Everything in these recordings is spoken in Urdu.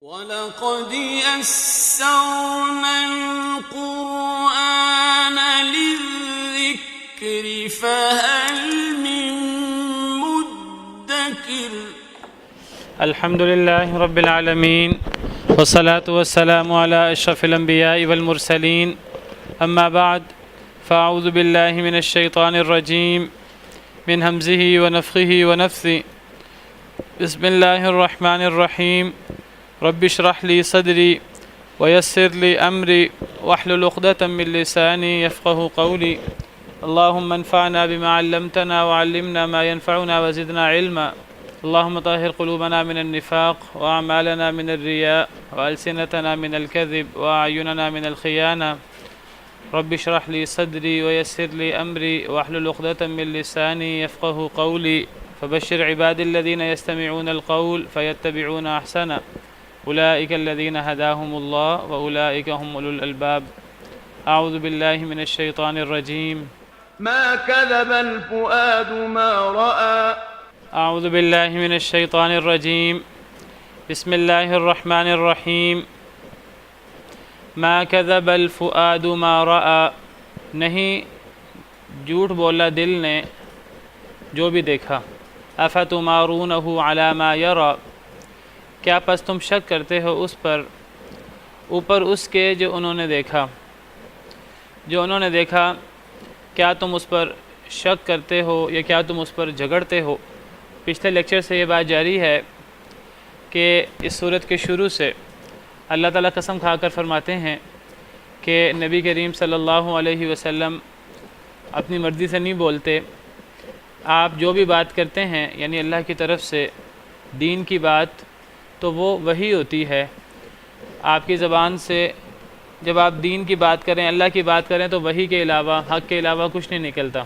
وَلَقَدْ يَسَّرْنَا الْقُرْآنَ لِلذِّكْرِ فَهَلْ مِن مُّدَّكِرٍ الحمد لله رب العالمين والصلاة والسلام على أشرف الأنبياء والمرسلين أما بعد فأعوذ بالله من الشيطان الرجيم من همزه ونفخه ونفثه بسم الله الرحمن الرحيم رب اشرح لي صدري ويسر لي أمري واحلل عقدة من لساني يفقه قولي اللهم انفعنا بما علمتنا وعلمنا ما ينفعنا وزدنا علما اللهم طهر قلوبنا من النفاق وأعمالنا من الرياء وألسنتنا من الكذب وأعيننا من الخيانة رب اشرح لي صدري ويسر لي أمري واحلل عقدة من لساني يفقه قولي فبشر عبادي الذين يستمعون القول فيتبعون أحسنه أولئك الذين هداهم الله وأولئك هم أولو الألباب أعوذ بالله من الشيطان الرجيم ما كذب الفؤاد ما رأى أعوذ بالله من الشيطان الرجيم بسم الله الرحمن الرحيم ما كذب الفؤاد ما رأى نہیں جھوٹ بولا دل نے جو بھی دیکھا افتمارونہ علی ما یری کیا پس تم شک کرتے ہو اس پر اوپر اس کے جو انہوں نے دیکھا کیا تم اس پر شک کرتے ہو یا کیا تم اس پر جھگڑتے ہو۔ پچھلے لیکچر سے یہ بات جاری ہے کہ اس صورت کے شروع سے اللہ تعالیٰ قسم کھا کر فرماتے ہیں کہ نبی کریم صلی اللہ علیہ وسلم اپنی مرضی سے نہیں بولتے، آپ جو بھی بات کرتے ہیں یعنی اللہ کی طرف سے دین کی بات تو وہ وحی ہوتی ہے۔ آپ کی زبان سے جب آپ دین کی بات کریں، اللہ کی بات کریں تو وحی کے علاوہ، حق کے علاوہ کچھ نہیں نکلتا،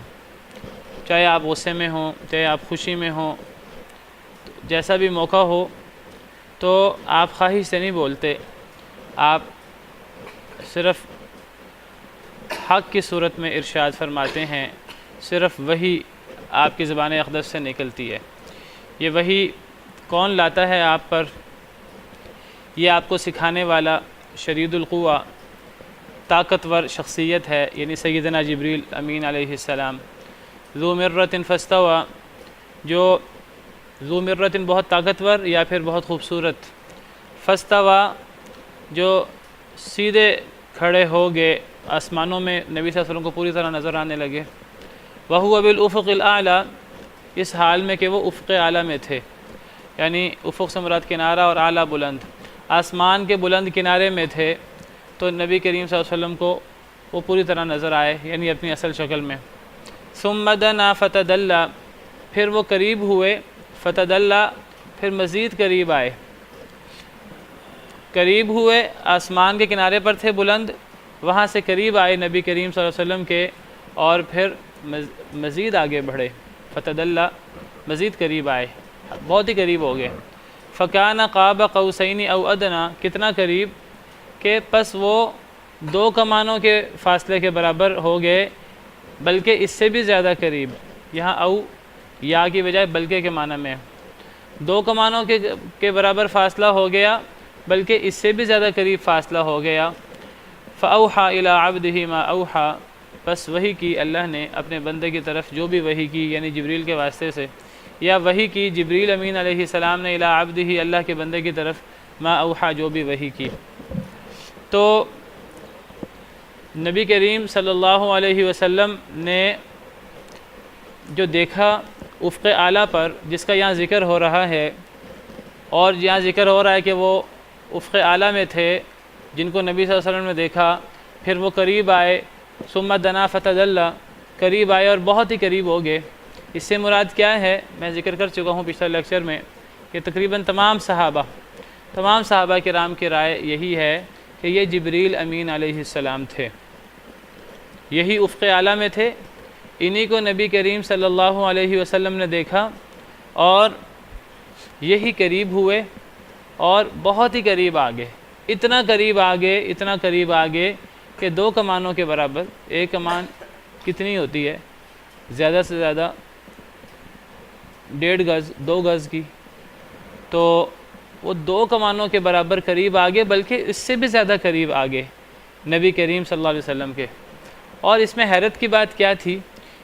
چاہے آپ غصے میں ہوں، چاہے آپ خوشی میں ہوں، جیسا بھی موقع ہو تو آپ خواہش سے نہیں بولتے، آپ صرف حق کی صورت میں ارشاد فرماتے ہیں، صرف وحی آپ کی زبان اقدس سے نکلتی ہے۔ یہ وحی کون لاتا ہے آپ پر؟ یہ آپ کو سکھانے والا شدید القوہ طاقتور شخصیت ہے، یعنی سیدنا جبریل امین علیہ السلام۔ ذو مرۃ فاستویٰ، جو ذو مرۃ بہت طاقتور یا پھر بہت خوبصورت، فاستویٰ جو سیدھے کھڑے ہو گئے آسمانوں میں، نبی صلی اللہ علیہ وسلم کو پوری طرح نظر آنے لگے۔ وَهُوَ بِالْأُفُقِ الْأَعْلَى، اس حال میں کہ وہ افق اعلیٰ میں تھے، یعنی افق سے مراد کنارہ اور اعلیٰ بلند، آسمان کے بلند کنارے میں تھے تو نبی کریم صلی اللہ علیہ وسلم کو وہ پوری طرح نظر آئے، یعنی اپنی اصل شکل میں۔ ثُمَّ دَنَا فَتَدَلَّى، پھر وہ قریب ہوئے، فتدلّى پھر مزید قریب آئے، قریب ہوئے، آسمان کے کنارے پر تھے بلند، وہاں سے قریب آئے نبی کریم صلی اللہ علیہ وسلم کے، اور پھر مزید آگے بڑھے، فتدلّى مزید قریب آئے، بہت ہی قریب ہو گئے۔ فَكَانَ قَابَ قَوْسَيْنِ أَوْ أَدْنَىٰ، کتنا قریب کہ پس وہ دو کمانوں کے فاصلے کے برابر ہو گئے، بلکہ اس سے بھی زیادہ قریب، یہاں او یا کی بجائے بلکہ کے معنی میں، دو کمانوں کے برابر فاصلہ ہو گیا، بلکہ اس سے بھی زیادہ قریب فاصلہ ہو گیا۔ فَأَوْحَىٰ إِلَىٰ عَبْدِهِ مَا أَوْحَىٰ، بس وحی کی اللہ نے اپنے بندے کی طرف جو بھی وحی کی، یعنی جبریل کے واسطے سے، یا وحی کی جبریل امین علیہ السلام نے الی عبدہ اللہ کے بندے کی طرف، ما اوحا جو بھی وحی کی۔ تو نبی کریم صلی اللہ علیہ وسلم نے جو دیکھا افق اعلیٰ پر، جس کا یہاں ذکر ہو رہا ہے، اور یہاں ذکر ہو رہا ہے کہ وہ افق اعلیٰ میں تھے جن کو نبی صلی اللہ علیہ وسلم نے دیکھا، پھر وہ قریب آئے، ثم دنا فتدلی، قریب آئے اور بہت ہی قریب ہو گئے۔ اس سے مراد کیا ہے؟ میں ذکر کر چکا ہوں پچھلے لیکچر میں کہ تقریباً تمام صحابہ کرام کی رائے یہی ہے کہ یہ جبریل امین علیہ السلام تھے، یہی افق اعلیٰ میں تھے، انہی کو نبی کریم صلی اللہ علیہ وسلم نے دیکھا اور یہی قریب ہوئے اور بہت ہی قریب آگے، اتنا قریب آگے کہ دو کمانوں کے برابر، ایک کمان کتنی ہوتی ہے؟ زیادہ سے زیادہ 1.5 گز 2 گز کی، تو وہ 2 کمانوں کے برابر قریب آگے، بلکہ اس سے بھی زیادہ قریب آگے نبی کریم صلی اللہ علیہ وسلم کے۔ اور اس میں حیرت کی بات کیا تھی؟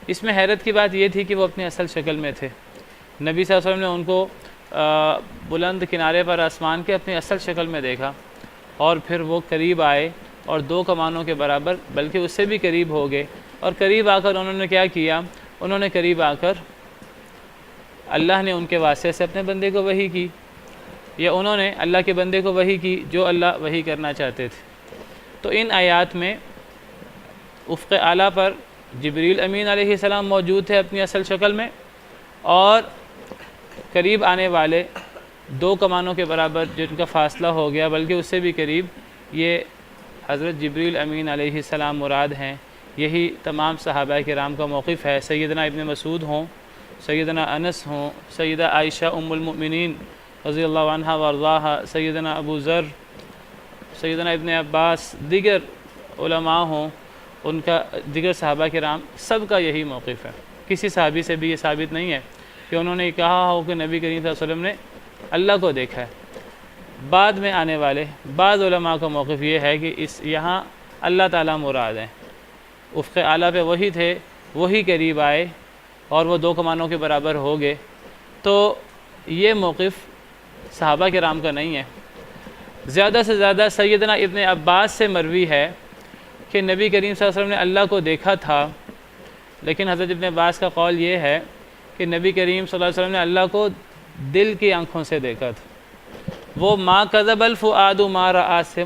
اس میں حیرت کی بات یہ تھی کہ وہ اپنی اصل شکل میں تھے۔ نبی صلی اللہ علیہ وسلم نے ان کو بلند کنارے پر آسمان کے اپنی اصل شکل میں دیکھا، اور پھر وہ قریب آئے اور 2 کمانوں کے برابر بلکہ اس سے بھی قریب ہو گئے، اور قریب آ کر انہوں نے کیا کیا؟ انہوں نے قریب آ کر اللہ نے ان کے واسطے سے اپنے بندے کو وحی کی، یا انہوں نے اللہ کے بندے کو وحی کی جو اللہ وحی کرنا چاہتے تھے۔ تو ان آیات میں افق اعلیٰ پر جبریل امین علیہ السلام موجود تھے اپنی اصل شکل میں، اور قریب آنے والے 2 کمانوں کے برابر جن کا فاصلہ ہو گیا بلکہ اس سے بھی قریب، یہ حضرت جبریل امین علیہ السلام مراد ہیں۔ یہی تمام صحابہ کرام کا موقف ہے، سیدنا ابن مسعود ہوں، سیدنا انس ہوں، سیدہ عائشہ ام المؤمنین رضی اللہ عنہا وارضاہا، سیدنا ابو ذر، سیدنا ابن عباس، دیگر علماء ہوں، ان کا دیگر صحابہ کرام، سب کا یہی موقف ہے۔ کسی صحابی سے بھی یہ ثابت نہیں ہے کہ انہوں نے کہا ہو کہ نبی کریم صلی اللہ علیہ وسلم نے اللہ کو دیکھا ہے۔ بعد میں آنے والے بعض علماء کا موقف یہ ہے کہ یہاں اللہ تعالیٰ مراد ہیں، افق اعلیٰ پہ وہی تھے، وہی قریب آئے اور وہ 2 کمانوں کے برابر ہو گئے۔ تو یہ موقف صحابہ کرام کا نہیں ہے۔ زیادہ سے زیادہ سیدنا ابن عباس سے مروی ہے کہ نبی کریم صلی اللہ علیہ وسلم نے اللہ کو دیکھا تھا، لیکن حضرت ابن عباس کا قول یہ ہے کہ نبی کریم صلی اللہ علیہ وسلم نے اللہ کو دل کی آنکھوں سے دیکھا تھا۔ وہ ما کذب الفؤاد ما رأى سے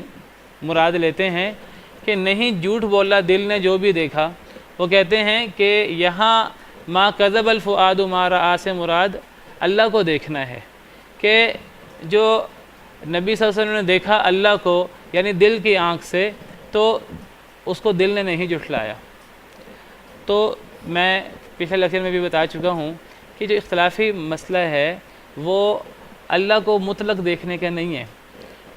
مراد لیتے ہیں کہ نہیں جھوٹ بولا دل نے جو بھی دیکھا۔ وہ کہتے ہیں کہ یہاں ما کذب الفؤاد ما رأى سے مراد اللہ کو دیکھنا ہے، کہ جو نبی صلی اللہ علیہ وسلم نے دیکھا اللہ کو یعنی دل کی آنکھ سے، تو اس کو دل نے نہیں جھٹلایا۔ تو میں پچھلے لیکچر میں بھی بتا چکا ہوں کہ جو اختلافی مسئلہ ہے وہ اللہ کو مطلق دیکھنے کا نہیں ہے۔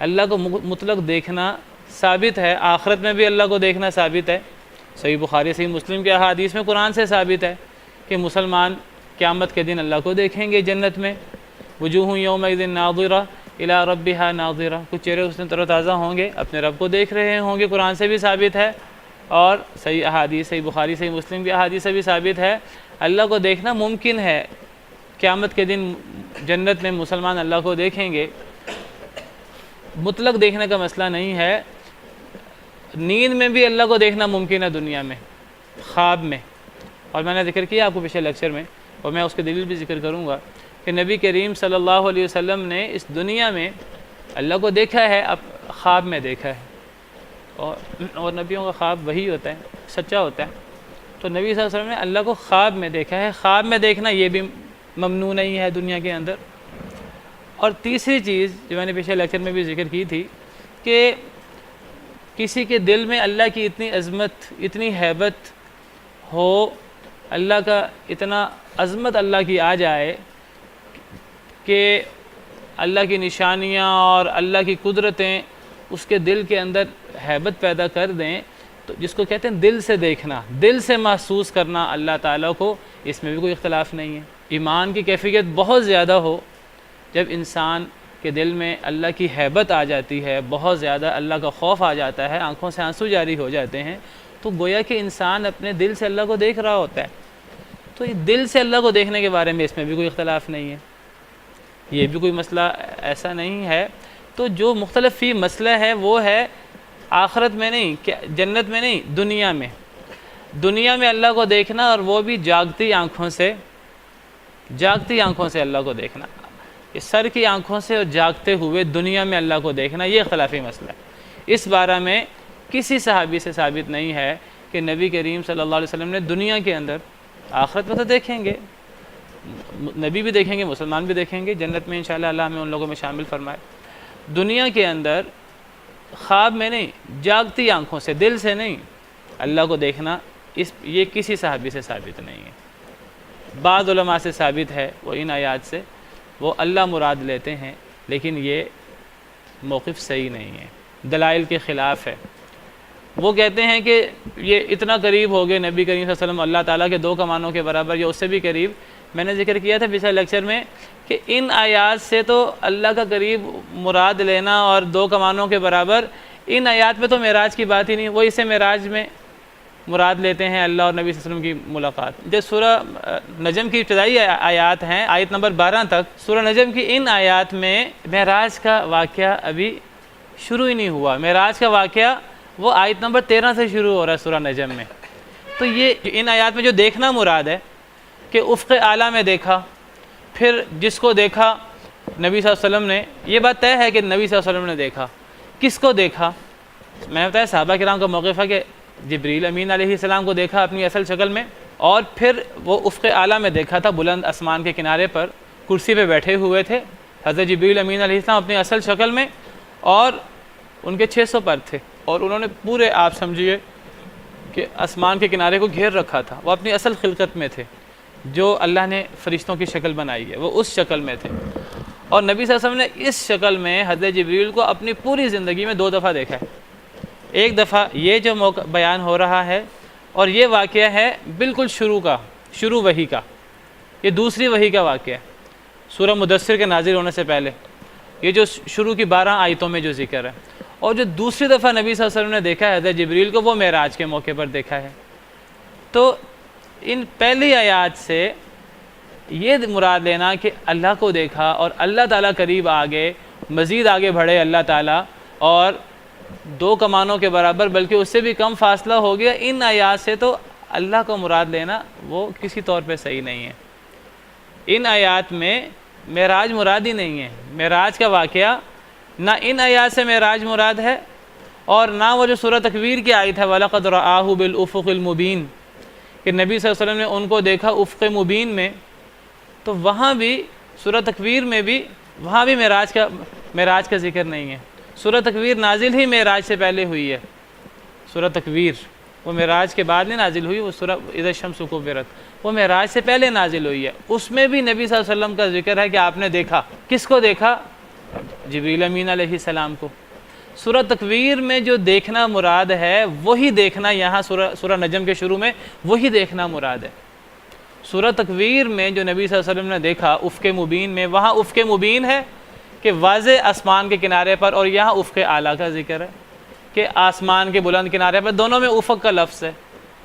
اللہ کو مطلق دیکھنا ثابت ہے، آخرت میں بھی اللہ کو دیکھنا ثابت ہے۔ صحیح بخاری صحیح مسلم کے احادیث میں قرآن سے ثابت ہے کہ مسلمان قیامت کے دن اللہ کو دیکھیں گے جنت میں۔ وجوہ یومئذ ناظرہ الی ربہا ناظرہ، کچھ چہرے اس دن تر و تازہ ہوں گے، اپنے رب کو دیکھ رہے ہوں گے، قرآن سے بھی ثابت ہے، اور صحیح احادیث صحیح بخاری صحیح مسلم کی احادیث سے بھی ثابت ہے۔ اللہ کو دیکھنا ممکن ہے، قیامت کے دن جنت میں مسلمان اللہ کو دیکھیں گے۔ مطلق دیکھنے کا مسئلہ نہیں ہے، نیند میں بھی اللہ کو دیکھنا ممکن ہے دنیا میں، خواب میں۔ اور میں نے ذکر کیا آپ کو پچھلے لیکچر میں، اور میں اس کے دلیل بھی ذکر کروں گا کہ نبی کریم صلی اللہ علیہ وسلم نے اس دنیا میں اللہ کو دیکھا ہے، اب خواب میں دیکھا ہے، اور نبیوں کا خواب وہی ہوتا ہے، سچا ہوتا ہے۔ تو نبی صلی اللہ علیہ وسلم نے اللہ کو خواب میں دیکھا ہے۔ خواب میں دیکھنا یہ بھی ممنوع نہیں ہے دنیا کے اندر۔ اور تیسری چیز جو میں نے پچھلے لیکچر میں بھی ذکر کی تھی کہ کسی کے دل میں اللہ کی اتنی عظمت، اتنی ہیبت ہو، اللہ کا اتنا عظمت اللہ کی آ جائے کہ اللہ کی نشانیاں اور اللہ کی قدرتیں اس کے دل کے اندر ہیبت پیدا کر دیں، تو جس کو کہتے ہیں دل سے دیکھنا، دل سے محسوس کرنا اللہ تعالیٰ کو، اس میں بھی کوئی اختلاف نہیں ہے۔ ایمان کی کیفیت بہت زیادہ ہو، جب انسان کے دل میں اللہ کی ہیبت آ جاتی ہے، بہت زیادہ اللہ کا خوف آ جاتا ہے، آنکھوں سے آنسو جاری ہو جاتے ہیں، تو گویا کہ انسان اپنے دل سے اللہ کو دیکھ رہا ہوتا ہے۔ تو یہ دل سے اللہ کو دیکھنے کے بارے میں اس میں بھی کوئی اختلاف نہیں ہے، یہ بھی کوئی مسئلہ ایسا نہیں ہے۔ تو جو مختلف فی مسئلہ ہے وہ ہے آخرت میں نہیں، جنت میں نہیں، دنیا میں۔ دنیا میں اللہ کو دیکھنا، اور وہ بھی جاگتی آنکھوں سے، جاگتی آنکھوں سے اللہ کو دیکھنا، یہ سر کی آنکھوں سے اور جاگتے ہوئے دنیا میں اللہ کو دیکھنا، یہ اختلافی مسئلہ ہے۔ اس بارے میں کسی صحابی سے ثابت نہیں ہے کہ نبی کریم صلی اللہ علیہ وسلم نے دنیا کے اندر، آخرت میں تو دیکھیں گے، نبی بھی دیکھیں گے، مسلمان بھی دیکھیں گے جنت میں انشاءاللہ، اللہ ہمیں ان لوگوں میں شامل فرمائے۔ دنیا کے اندر خواب میں نہیں، جاگتی آنکھوں سے، دل سے نہیں، اللہ کو دیکھنا، یہ کسی صحابی سے ثابت نہیں ہے۔ بعض علماء سے ثابت ہے، وہ ان آیات سے وہ اللہ مراد لیتے ہیں، لیکن یہ موقف صحیح نہیں ہے، دلائل کے خلاف ہے۔ وہ کہتے ہیں کہ یہ اتنا قریب ہو گئے نبی کریم صلی اللہ علیہ وسلم اللہ تعالیٰ کے 2 کمانوں کے برابر یا اس سے بھی قریب میں نے ذکر کیا تھا پچھلے لیکچر میں کہ ان آیات سے تو اللہ کا قریب مراد لینا اور 2 کمانوں کے برابر، ان آیات میں تو معراج کی بات ہی نہیں، وہ اسے معراج میں مراد لیتے ہیں اللہ اور نبی صلی اللہ علیہ وسلم کی ملاقات۔ جو سورہ نجم کی ابتدائی آیات ہیں آیت نمبر 12 تک، سورہ نجم کی ان آیات میں معراج کا واقعہ ابھی شروع ہی نہیں ہوا۔ معراج کا واقعہ وہ آیت نمبر 13 سے شروع ہو رہا ہے سورہ نجم میں۔ تو یہ ان آیات میں جو دیکھنا مراد ہے کہ افق اعلیٰ میں دیکھا، پھر جس کو دیکھا نبی صلی اللہ علیہ وسلم نے، یہ بات طے ہے کہ نبی صلی اللہ علیہ وسلم نے دیکھا۔ کس کو دیکھا؟ میں نے بتایا صحابہ کرام کا موقف ہے کہ جبریل امین علیہ السلام کو دیکھا اپنی اصل شکل میں، اور پھر وہ افق اعلیٰ میں دیکھا تھا، بلند آسمان کے کنارے پر کرسی پہ بیٹھے ہوئے تھے حضرت جبریل امین علیہ السلام اپنی اصل شکل میں، اور ان کے 600 پر تھے، اور انہوں نے پورے آپ سمجھیے کہ آسمان کے کنارے کو گھیر رکھا تھا۔ وہ اپنی اصل خلقت میں تھے جو اللہ نے فرشتوں کی شکل بنائی ہے، وہ اس شکل میں تھے۔ اور نبی صلی اللہ علیہ وسلم نے اس شکل میں حضرت جبریل کو اپنی پوری زندگی میں 2 دفعہ دیکھا ہے۔ ایک دفعہ یہ جو موقع بیان ہو رہا ہے، اور یہ واقعہ ہے بالکل شروع وحی کا، یہ دوسری وحی کا واقعہ ہے سورہ مدثر کے نازل ہونے سے پہلے، یہ جو شروع کی 12 آیتوں میں جو ذکر ہے۔ اور جو دوسری دفعہ نبی صلی اللہ علیہ وسلم نے دیکھا ہے حضرت جبریل کو، وہ معراج کے موقع پر دیکھا ہے۔ تو ان پہلی آیات سے یہ مراد لینا کہ اللہ کو دیکھا اور اللہ تعالیٰ قریب آگے، مزید آگے بڑھے اللہ تعالیٰ، اور 2 کمانوں کے برابر بلکہ اس سے بھی کم فاصلہ ہو گیا، ان آیات سے تو اللہ کو مراد لینا وہ کسی طور پہ صحیح نہیں ہے۔ ان آیات میں معراج مراد ہی نہیں ہے، معراج کا واقعہ نہ ان آیات سے معراج مراد ہے، اور نہ وہ جو سورہ تکویر کی آیت ہے وَلَقَدْ رَآهُ بِالْأُفُقِ الْمُبِينِ کہ نبی صلی اللہ علیہ وسلم نے ان کو دیکھا افق مبین میں، تو وہاں بھی سورہ تکویر میں بھی وہاں بھی معراج کا ذکر نہیں ہے۔ سورہ تکویر نازل ہی معراج سے پہلے ہوئی ہے، سورہ تکویر وہ معراج کے بعد نہیں نازل ہوئی، وہ سورہ اذا الشمس کورت وہ معراج سے پہلے نازل ہوئی ہے۔ اس میں بھی نبی صلی اللہ علیہ وسلم کا ذکر ہے کہ آپ نے دیکھا۔ کس کو دیکھا؟ جبریل امین علیہ السلام کو۔ سورہ تکویر میں جو دیکھنا مراد ہے وہی دیکھنا یہاں سورہ نجم کے شروع میں وہی دیکھنا مراد ہے۔ سورہ تکویر میں جو نبی صلی اللہ علیہ وسلم نے دیکھا افق مبین میں، وہاں افق مبین ہے کہ واضح آسمان کے کنارے پر، اور یہاں افق اعلیٰ کا ذکر ہے کہ آسمان کے بلند کنارے پر، دونوں میں افق کا لفظ ہے،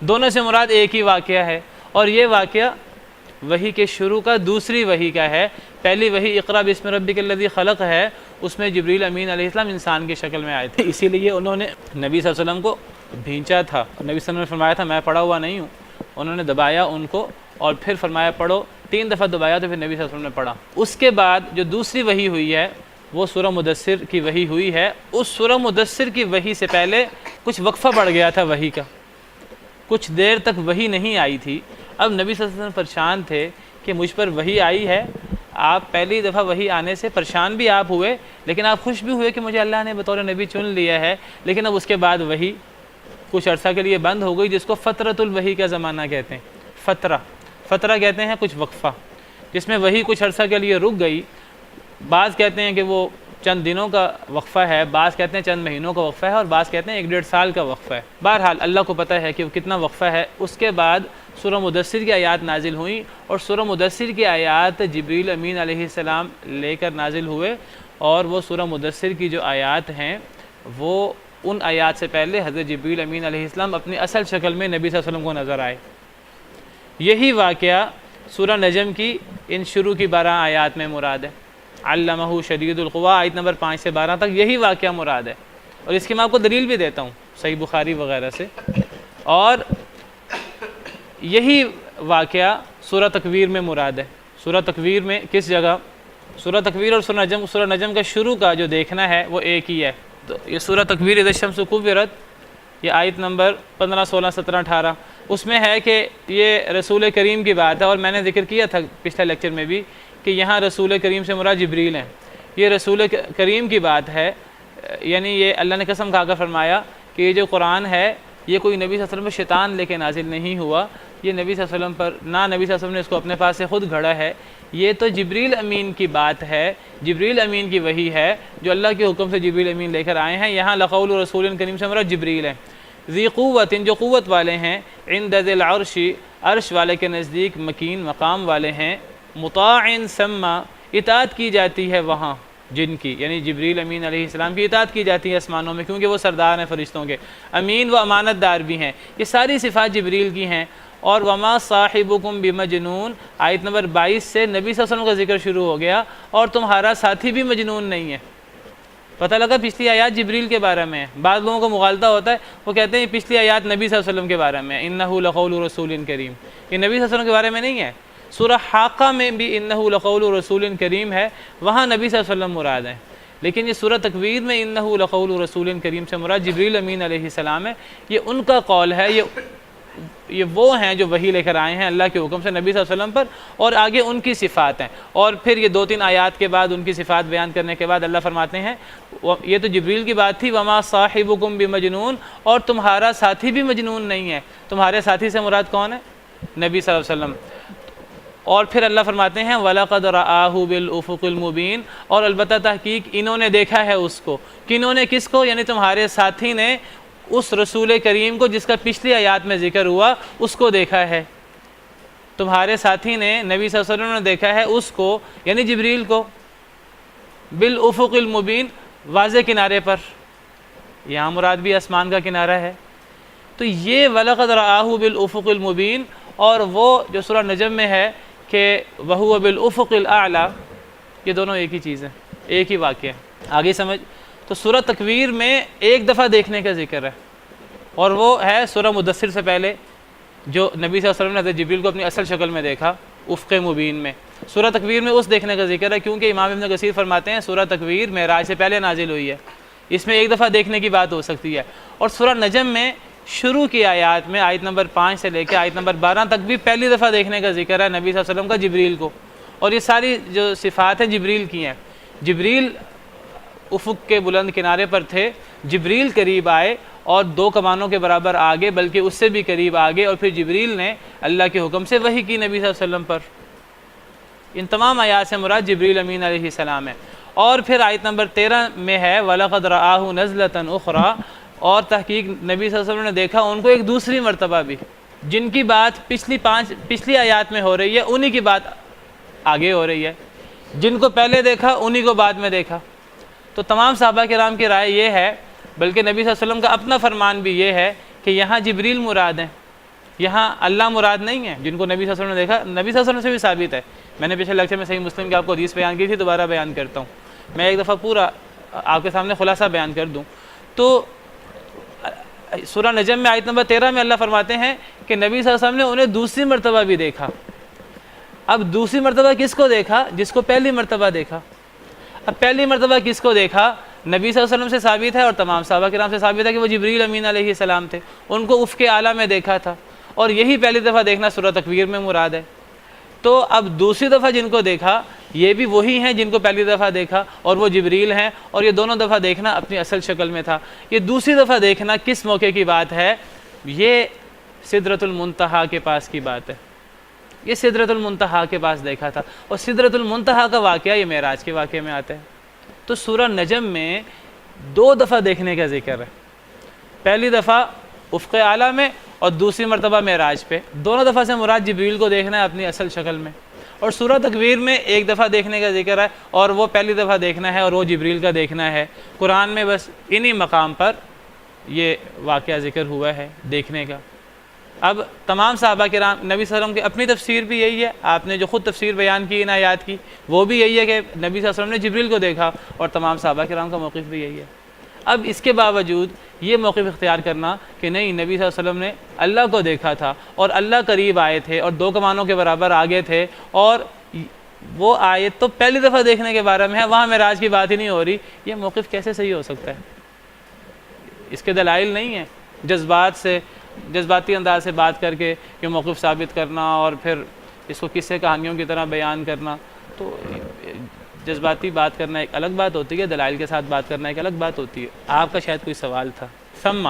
دونوں سے مراد ایک ہی واقعہ ہے۔ اور یہ واقعہ وحی کے شروع کا دوسری وحی کا ہے۔ پہلی وحی اقرا بسم ربک الذی خلق ہے، اس میں جبریل امین علیہ السلام انسان کی شکل میں آئے تھے، اسی لیے انہوں نے نبی صلی اللہ علیہ وسلم کو بھینچا تھا۔ نبی صلی اللہ علیہ وسلم نے فرمایا تھا میں پڑا ہوا نہیں ہوں، انہوں نے دبایا ان کو اور پھر فرمایا پڑھو، 3 دفعہ دبایا تو پھر نبی صلی اللہ علیہ وسلم نے پڑھا۔ اس کے بعد جو دوسری وحی ہوئی ہے وہ سورہ مدثر کی وحی ہوئی ہے۔ اس سورہ مدثر کی وحی سے پہلے کچھ وقفہ پڑ گیا تھا وحی کا، کچھ دیر تک وحی نہیں آئی تھی۔ اب نبی صلی اللہ علیہ وسلم پریشان تھے کہ مجھ پر وحی آئی ہے، آپ پہلی دفعہ وحی آنے سے پریشان بھی آپ ہوئے، لیکن آپ خوش بھی ہوئے کہ مجھے اللہ نے بطور نبی چن لیا ہے، لیکن اب اس کے بعد وحی کچھ عرصہ کے لیے بند ہو گئی، جس کو فترۃ الوحی کا زمانہ کہتے ہیں۔ فترہ کہتے ہیں کچھ وقفہ، جس میں وحی کچھ عرصہ کے لیے رک گئی۔ بعض کہتے ہیں کہ وہ چند دنوں کا وقفہ ہے، بعض کہتے ہیں چند مہینوں کا وقفہ ہے، اور بعض کہتے ہیں 1-1.5 سال کا وقفہ ہے۔ بہرحال اللہ کو پتہ ہے کہ وہ کتنا وقفہ ہے۔ اس کے بعد سورہ مدثر کی آیات نازل ہوئیں، اور سورہ مدثر کی آیات جبریل امین علیہ السلام لے کر نازل ہوئے، اور وہ سورہ مدثر کی جو آیات ہیں وہ ان آیات سے پہلے حضرت جبریل امین علیہ السلام اپنی اصل شکل میں نبی صلی اللہ علیہ وسلم کو نظر آئے۔ یہی واقعہ سورہ نجم کی ان شروع کی 12 آیات میں مراد ہے۔ علمہ شدید القویٰ آیت نمبر 5 سے 12 تک یہی واقعہ مراد ہے، اور اس کی میں آپ کو دلیل بھی دیتا ہوں صحیح بخاری وغیرہ سے۔ اور یہی واقعہ سورہ تکویر میں مراد ہے۔ سورہ تکویر میں کس جگہ؟ سورہ تکویر اور سورہ نجم کا شروع کا جو دیکھنا ہے وہ ایک ہی ہے۔ تو یہ سورہ تکویر اذا الشمس کورت، یہ آیت نمبر 15، 16، 17، 18 اس میں ہے کہ یہ رسول کریم کی بات ہے، اور میں نے ذکر کیا تھا پچھلے لیکچر میں بھی کہ یہاں رسول کریم سے مراد جبریل ہیں۔ یہ رسول کریم کی بات ہے، یعنی یہ اللہ نے قسم کھا کر فرمایا کہ یہ جو قرآن ہے یہ کوئی نبی صلی اللہ علیہ وسلم پر شیطان لے کے نازل نہیں ہوا، یہ نبی صلی اللہ علیہ وسلم پر نہ نبی صلی اللہ علیہ وسلم نے اس کو اپنے پاس سے خود گھڑا ہے، یہ تو جبریل امین کی بات ہے، جبریل امین کی وحی ہے جو اللہ کے حکم سے جبریل امین لے کر آئے ہیں۔ یہاں لقول رسول کریم سے مراد جبریل ہیں، ذی قوت جو قوت والے ہیں، عند ذی العرش عرش والے کے نزدیک مکین مقام والے ہیں، مطاع ثم اطاعت کی جاتی ہے وہاں جن کی، یعنی جبریل امین علیہ السلام کی اطاعت کی جاتی ہے آسمانوں میں، کیونکہ وہ سردار ہیں فرشتوں کے، امین و امانت دار بھی ہیں، یہ ساری صفات جبریل کی ہیں۔ اور وما صاحبکم بمجنون، آیت نمبر 22 سے نبی صلی اللہ علیہ وسلم کا ذکر شروع ہو گیا، اور تمہارا ساتھی بھی مجنون نہیں ہے۔ پتہ لگا پچھلی آیات جبریل کے بارے میں ہے، بعض لوگوں کو مغالطہ ہوتا ہے، وہ کہتے ہیں پچھلی آیات نبی صلی اللہ علیہ وسلم کے بارے میں، انہ لقول رسول کریم، یہ نبی صلی اللہ علیہ وسلم کے بارے میں نہیں ہے۔ سورہ حاقہ میں بھی انہ لقول رسول کریم ہے، وہاں نبی صلی اللہ علیہ وسلم مراد ہے، لیکن یہ سورہ تکویر میں انہ لقول رسول کریم سے مراد جبریل امین علیہ السلام ہے۔ یہ ان کا قول ہے، یہ وہ ہیں جو وحی لے کر آئے ہیں اللہ کے حکم سے نبی صلی اللہ علیہ وسلم پر، اور آگے ان کی صفات ہیں۔ اور پھر یہ 2-3 آیات کے بعد ان کی صفات بیان کرنے کے بعد اللہ فرماتے ہیں، یہ تو جبریل کی بات تھی، وما صاحبکم بمجنون، اور تمہارا ساتھی بھی مجنون نہیں ہے۔ تمہارے ساتھی سے مراد کون ہے؟ نبی صلی اللہ علیہ وسلم۔ اور پھر اللہ فرماتے ہیں وَلَقَدْ رَآهُ بِالْأُفُقِ الْمُبِينِ، اور البتہ تحقیق انہوں نے دیکھا ہے اس کو، کنہوں نے، کس کو؟ یعنی تمہارے ساتھی نے اس رسول کریم کو جس کا پچھلی آیات میں ذکر ہوا، اس کو دیکھا ہے۔ تمہارے ساتھی نے، نبی صلی اللہ علیہ وسلم نے دیکھا ہے اس کو، یعنی جبریل کو، بالافق المبین، واضح کنارے پر، یہاں مراد بھی آسمان کا کنارہ ہے۔ تو یہ وَلَقَدْ رَآهُ بِالْأُفُقِ الْمُبِينِ، اور وہ جو سورہ نجم میں ہے کہ وَهُوَ بِالْأُفُقِ الْأَعْلَى، یہ دونوں ایک ہی چیز ہیں، ایک ہی واقعہ ہے۔ آگے سمجھ، تو سورہ تکویر میں ایک دفعہ دیکھنے کا ذکر ہے، اور وہ ہے سورہ مدثر سے پہلے، جو نبی صلی اللہ علیہ وسلم نے حضرت جبریل کو اپنی اصل شکل میں دیکھا افق مبین میں۔ سورہ تکویر میں اس دیکھنے کا ذکر ہے، کیونکہ امام ابن کثیر فرماتے ہیں سورہ تکویر معراج سے پہلے نازل ہوئی ہے، اس میں ایک دفعہ دیکھنے کی بات ہو سکتی ہے۔ اور سورہ نجم میں شروع کی آیات میں آیت نمبر 5 سے لے کے آیت نمبر 12 تک بھی پہلی دفعہ دیکھنے کا ذکر ہے نبی صلی اللہ علیہ وسلم کا جبریل کو، اور یہ ساری جو صفات ہیں جبریل کی ہیں۔ جبریل افق کے بلند کنارے پر تھے، جبریل قریب آئے اور 2 کمانوں کے برابر آگے، بلکہ اس سے بھی قریب آگے، اور پھر جبریل نے اللہ کے حکم سے وحی کی نبی صلی اللہ علیہ وسلم پر۔ ان تمام آیات سے مراد جبریل امین علیہ السلام ہے۔ اور پھر آیت نمبر 13 میں ہے وَلَقَدْ رَآهُ نَزْلَةً أُخْرَى، اور تحقیق نبی صلی اللہ علیہ وسلم نے دیکھا ان کو ایک دوسری مرتبہ بھی، جن کی بات پچھلی آیات میں ہو رہی ہے، انہی کی بات آگے ہو رہی ہے، جن کو پہلے دیکھا انہی کو بعد میں دیکھا۔ تو تمام صحابہ کرام کی رائے یہ ہے، بلکہ نبی صلی اللہ علیہ وسلم کا اپنا فرمان بھی یہ ہے کہ یہاں جبریل مراد ہیں، یہاں اللہ مراد نہیں ہے۔ جن کو نبی صلی اللہ علیہ وسلم نے دیکھا، نبی صلی اللہ علیہ وسلم سے بھی ثابت ہے، میں نے پچھلے لیکچر میں صحیح مسلم کی آپ کو حدیث بیان کی تھی، دوبارہ بیان کرتا ہوں، میں ایک دفعہ پورا آپ کے سامنے خلاصہ بیان کر دوں۔ تو سورہ نجم میں آیت نمبر 13 میں اللہ فرماتے ہیں کہ نبی صلی اللہ علیہ وسلم نے انہیں دوسری مرتبہ بھی دیکھا۔ اب دوسری مرتبہ کس کو دیکھا؟ جس کو پہلی مرتبہ دیکھا۔ اب پہلی مرتبہ کس کو دیکھا؟ نبی صلی اللہ علیہ وسلم سے ثابت ہے اور تمام صحابہ کرام سے ثابت ہے کہ وہ جبریل امین علیہ السلام تھے، ان کو افق اعلیٰ میں دیکھا تھا، اور یہی پہلی دفعہ دیکھنا سورہ تکویر میں مراد ہے۔ تو اب دوسری دفعہ جن کو دیکھا یہ بھی وہی ہیں جن کو پہلی دفعہ دیکھا، اور وہ جبریل ہیں، اور یہ دونوں دفعہ دیکھنا اپنی اصل شکل میں تھا۔ یہ دوسری دفعہ دیکھنا کس موقع کی بات ہے؟ یہ سدرۃ المنتہا کے پاس کی بات ہے، یہ سدرۃ المنتہا کے پاس دیکھا تھا، اور سدرۃ المنتہا کا واقعہ یہ معراج کے واقعے میں آتا ہے۔ تو سورہ نجم میں 2 دفعہ دیکھنے کا ذکر ہے، پہلی دفعہ افق اعلیٰ میں اور دوسری مرتبہ معراج پہ، دونوں دفعہ سے مراد جبریل کو دیکھنا ہے اپنی اصل شکل میں۔ اور سورہ تکویر میں 1 دفعہ دیکھنے کا ذکر ہے، اور وہ پہلی دفعہ دیکھنا ہے اور وہ جبریل کا دیکھنا ہے۔ قرآن میں بس انہی مقام پر یہ واقعہ ذکر ہوا ہے دیکھنے کا۔ اب تمام صحابہ کرام، نبی صلی اللہ علیہ وسلم کی اپنی تفسیر بھی یہی ہے، آپ نے جو خود تفسیر بیان کی ان آیات کی وہ بھی یہی ہے کہ نبی صلی اللہ علیہ وسلم نے جبریل کو دیکھا، اور تمام صحابہ کرام کا موقف بھی یہی ہے۔ اب اس کے باوجود یہ موقف اختیار کرنا کہ نہیں، نبی صلی اللہ علیہ وسلم نے اللہ کو دیکھا تھا، اور اللہ قریب آئے تھے، اور 2 کمانوں کے برابر آگے تھے، اور وہ آیت تو پہلی دفعہ دیکھنے کے بارے میں ہے، وہاں معراج کی بات ہی نہیں ہو رہی، یہ موقف کیسے صحیح ہو سکتا ہے؟ اس کے دلائل نہیں ہیں، جذباتی انداز سے بات کر کے یہ موقف ثابت کرنا، اور پھر اس کو قصے کہانیوں کی طرح بیان کرنا۔ تو جذباتی بات کرنا ایک الگ بات ہوتی ہے، دلائل کے ساتھ بات کرنا ایک الگ بات ہوتی ہے۔ آپ کا شاید کوئی سوال تھا۔ ثم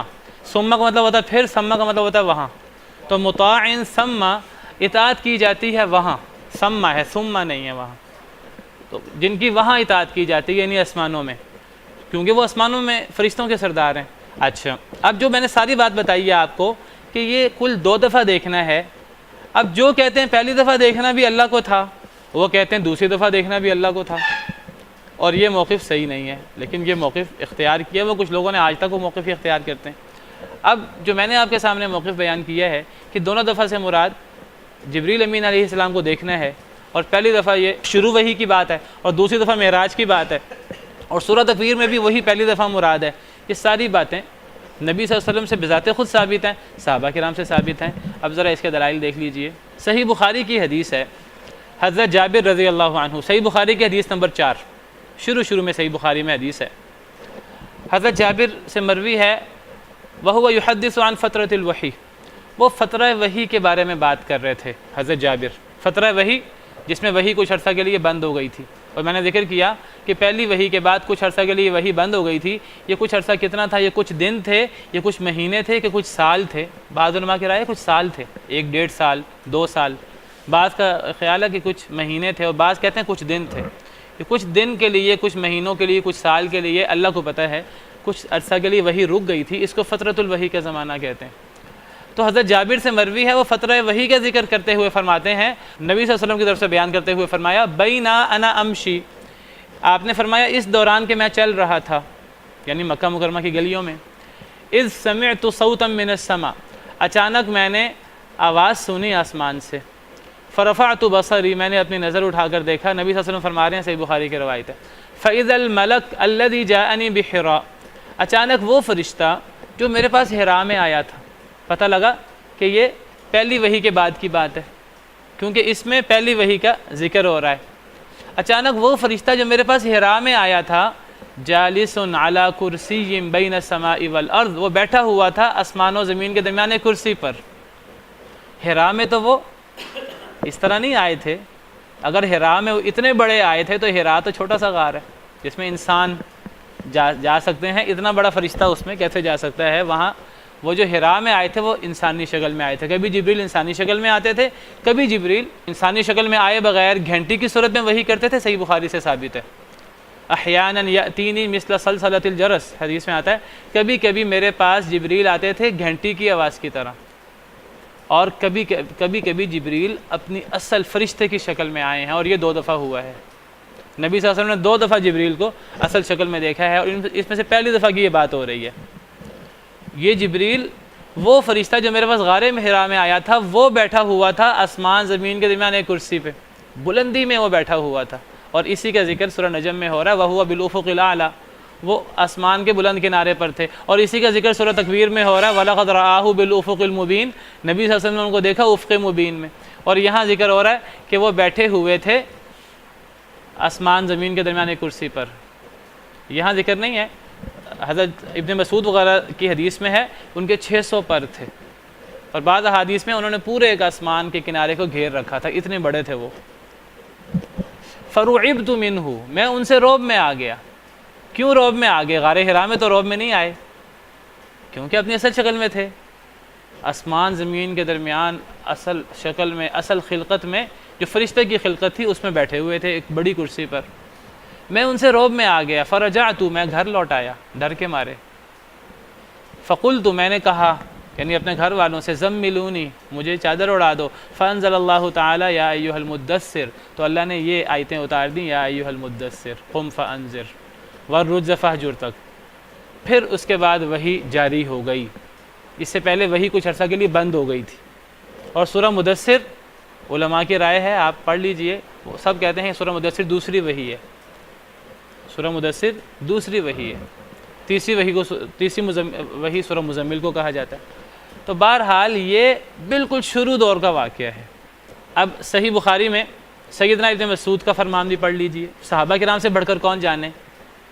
کا مطلب ہوتا ہے پھر، ثم کا مطلب ہوتا ہے وہاں، تو مطاع ثم اطاعت کی جاتی ہے وہاں، ثم ہے، ثم نہیں ہے وہاں، تو جن کی وہاں اطاعت کی جاتی ہے یعنی آسمانوں میں، کیونکہ وہ آسمانوں میں فرشتوں کے سردار ہیں۔ اچھا، اب جو میں نے ساری بات بتائی ہے آپ کو کہ یہ کل 2 دفعہ دیکھنا ہے، اب جو کہتے ہیں پہلی دفعہ دیکھنا بھی اللہ کو تھا، وہ کہتے ہیں دوسری دفعہ دیکھنا بھی اللہ کو تھا، اور یہ موقف صحیح نہیں ہے، لیکن یہ موقف اختیار کیا وہ کچھ لوگوں نے آج تک وہ موقف ہی اختیار کرتے ہیں۔ اب جو میں نے آپ کے سامنے موقف بیان کیا ہے کہ دونوں دفعہ سے مراد جبریل امین علیہ السلام کو دیکھنا ہے، اور پہلی دفعہ یہ شروع وحی کی بات ہے اور دوسری دفعہ معراج کی بات ہے، اور سورہ تکویر میں بھی وہی پہلی دفعہ مراد ہے۔ یہ ساری باتیں نبی صلی اللہ علیہ وسلم سے بذات خود ثابت ہیں، صحابہ کرام سے ثابت ہیں۔ اب ذرا اس کے دلائل دیکھ لیجئے۔ صحیح بخاری کی حدیث ہے، حضرت جابر رضی اللہ عنہ، صحیح بخاری کی حدیث نمبر 4، شروع میں صحیح بخاری میں حدیث ہے، حضرت جابر سے مروی ہے، وَهُوَ يُحَدِّثُ عَنْ فَتْرَةِ الْوَحِي، وہ فترہ وحی کے بارے میں بات کر رہے تھے حضرت جابر۔ فترہ وحی جس میں وحی کچھ عرصہ کے لیے بند ہو گئی تھی، اور میں نے ذکر کیا کہ پہلی وحی کے بعد کچھ عرصہ کے لیے وحی بند ہو گئی تھی۔ یہ کچھ عرصہ کتنا تھا؟ یہ کچھ دن تھے، یہ کچھ مہینے تھے، کہ کچھ سال تھے؟ بعض علماء کی رائے کچھ سال تھے، 1-1.5 سال، 2 سال، بعض کا خیال ہے کہ کچھ مہینے تھے، اور بعض کہتے ہیں کچھ دن تھے۔ کہ کچھ دن کے لیے، کچھ مہینوں کے لیے، کچھ سال کے لیے، اللہ کو پتہ ہے، کچھ عرصہ کے لیے وحی رک گئی تھی، اس کو فترۃ الوحی کا زمانہ کہتے ہیں۔ تو حضرت جابر سے مروی ہے، وہ فترہ وحی کا ذکر کرتے ہوئے فرماتے ہیں، نبی صلی اللہ علیہ وسلم کی طرف سے بیان کرتے ہوئے فرمایا، بینا انا امشی، آپ نے فرمایا اس دوران کہ میں چل رہا تھا، یعنی مکہ مکرمہ کی گلیوں میں، اذ سمعت صوتا من السماء، اچانک میں نے آواز سنی آسمان سے، فرفعت بصری، میں نے اپنی نظر اٹھا کر دیکھا، نبی صلی اللہ علیہ وسلم فرما رہے ہیں، صحیح بخاری کی روایت ہے، فاذا الملک الذي جاءني بحراء، اچانک وہ فرشتہ جو میرے پاس حرا میں آیا تھا، پتہ لگا کہ یہ پہلی وحی کے بعد کی بات ہے، کیونکہ اس میں پہلی وحی کا ذکر ہو رہا ہے۔ اچانک وہ فرشتہ جو میرے پاس حرا میں آیا تھا، جالس علی کرسی بین السماء والارض، وہ بیٹھا ہوا تھا آسمان و زمین کے درمیان ایک کرسی پر۔ حرا میں تو وہ اس طرح نہیں آئے تھے، اگر حرا میں وہ اتنے بڑے آئے تھے تو حرا تو چھوٹا سا غار ہے جس میں انسان جا سکتے ہیں، اتنا بڑا فرشتہ اس میں کیسے جا سکتا ہے؟ وہاں وہ جو حرا میں آئے تھے وہ انسانی شکل میں آئے تھے، کبھی جبریل انسانی شکل میں آتے تھے، کبھی جبریل انسانی شکل میں آئے بغیر گھنٹی کی صورت میں وحی کرتے تھے، صحیح بخاری سے ثابت ہے۔ احیانا یاتینی مثل سلسلۃ الجرس، حدیث میں آتا ہے کبھی کبھی میرے پاس جبریل آتے تھے گھنٹی کی آواز کی طرح، اور کبھی کبھی جبریل اپنی اصل فرشتے کی شکل میں آئے ہیں، اور یہ 2 دفعہ ہوا ہے۔ نبی صلی اللہ علیہ وسلم نے 2 دفعہ جبریل کو اصل شکل میں دیکھا ہے، اور اس میں سے پہلی دفعہ کی یہ بات ہو رہی ہے۔ یہ جبریل وہ فرشتہ جو میرے پاس غار حرا میں آیا تھا، وہ بیٹھا ہوا تھا آسمان زمین کے درمیان ایک کرسی پہ، بلندی میں وہ بیٹھا ہوا تھا، اور اسی کا ذکر سورہ نجم میں ہو رہا ہے، وَهُوَ بِالْأُفُقِ الْأَعْلَى، وہ آسمان کے بلند کنارے پر تھے، اور اسی کا ذکر سورہ تکویر میں ہو رہا ہے، وَلَقَدْ رَآهُ بِالْأُفُقِ الْمُبِينِ، نبی صلی اللہ علیہ وسلم نے ان کو دیکھا افق مبین میں، اور یہاں ذکر ہو رہا ہے کہ وہ بیٹھے ہوئے تھے آسمان زمین کے درمیان ایک کرسی پر۔ یہاں ذکر نہیں ہے، حضرت ابن مسعود وغیرہ کی حدیث میں ہے ان کے 600 پر تھے، اور بعض احادیث میں انہوں نے پورے ایک آسمان کے کنارے کو گھیر رکھا تھا، اتنے بڑے تھے وہ۔ فرعبت منہ، میں ان سے رعب میں آ گیا۔ کیوں رعب میں آ گئے؟ غار حرا میں تو رعب میں نہیں آئے، کیونکہ اپنی اصل شکل میں تھے، آسمان زمین کے درمیان اصل شکل میں، اصل خلقت میں، جو فرشتے کی خلقت تھی اس میں بیٹھے ہوئے تھے ایک بڑی کرسی پر۔ میں ان سے رعب میں آ گیا، فرجعت، میں گھر لوٹ آیا ڈر کے مارے۔ فقلت، میں نے کہا، یعنی اپنے گھر والوں سے، زملونی، مجھے چادر اڑا دو۔ فانزل اللہ تعالی یا ایھا المدثر، تو اللہ نے یہ آیتیں اتار دیں، یا ایھا المدثر قم فانذر والرجز فاہجر تک۔ پھر اس کے بعد وحی جاری ہو گئی، اس سے پہلے وحی کچھ عرصہ کے لیے بند ہو گئی تھی۔ اور سورہ مدثر علماء کی رائے ہے، آپ پڑھ لیجئے، وہ سب کہتے ہیں سورہ مدثر دوسری وحی ہے، سورہ مدثر دوسری وحی ہے، تیسری وحی سورہ مزمل کو کہا جاتا ہے۔ تو بہرحال یہ بالکل شروع دور کا واقعہ ہے۔ اب صحیح بخاری میں سیدنا ابن مسعود کا فرمان بھی پڑھ لیجئے، صحابہ کرام سے بڑھ کر کون جانے،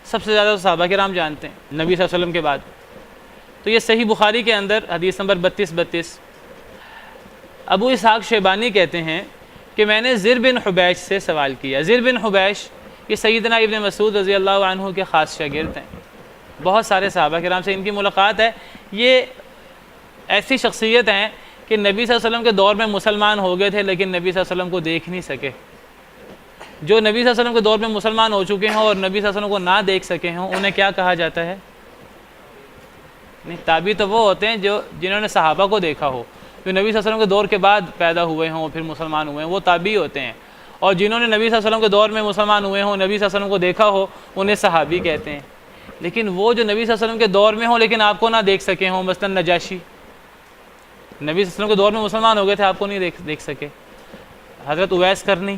سب سے زیادہ تو صحابہ کرام جانتے ہیں نبی صلی اللہ علیہ وسلم کے بعد۔ تو یہ صحیح بخاری کے اندر حدیث نمبر 32 ابو اسحاق شیبانی کہتے ہیں کہ میں نے زر بن حبیش سے سوال کیا۔ زر بن حبیش یہ سیدنا ابن مسعود رضی اللہ عنہ کے خاص شاگرد ہیں، بہت سارے صحابہ کرام سے ان کی ملاقات ہے۔ یہ ایسی شخصیت ہیں کہ نبی صلی اللہ علیہ وسلم کے دور میں مسلمان ہو گئے تھے، لیکن نبی صلی اللہ علیہ وسلم کو دیکھ نہیں سکے۔ جو نبی صلی اللہ علیہ وسلم کے دور میں مسلمان ہو چکے ہوں اور نبی صلی اللہ علیہ وسلم کو نہ دیکھ سکے ہوں، انہیں کیا کہا جاتا ہے؟ نہیں، تابعی تو وہ ہوتے ہیں جنہوں نے صحابہ کو دیکھا ہو، جو نبی صلی اللہ علیہ وسلم کے دور کے بعد پیدا ہوئے ہوں پھر مسلمان ہوئے ہیں وہ تابعی ہوتے ہیں، اور جنہوں نے نبی صلی اللہ علیہ وسلم کے دور میں مسلمان ہوئے ہوں، نبی صلی اللہ علیہ وسلم کو دیکھا ہو، انہیں صحابی کہتے ہیں۔ لیکن وہ جو نبی صلی اللہ علیہ وسلم کے دور میں ہوں لیکن آپ کو نہ دیکھ سکے ہوں، مثلا نجاشی نبی صلی اللہ علیہ وسلم کے دور میں مسلمان ہو گئے تھے، آپ کو نہیں دیکھ سکے۔ حضرت اویس کرنی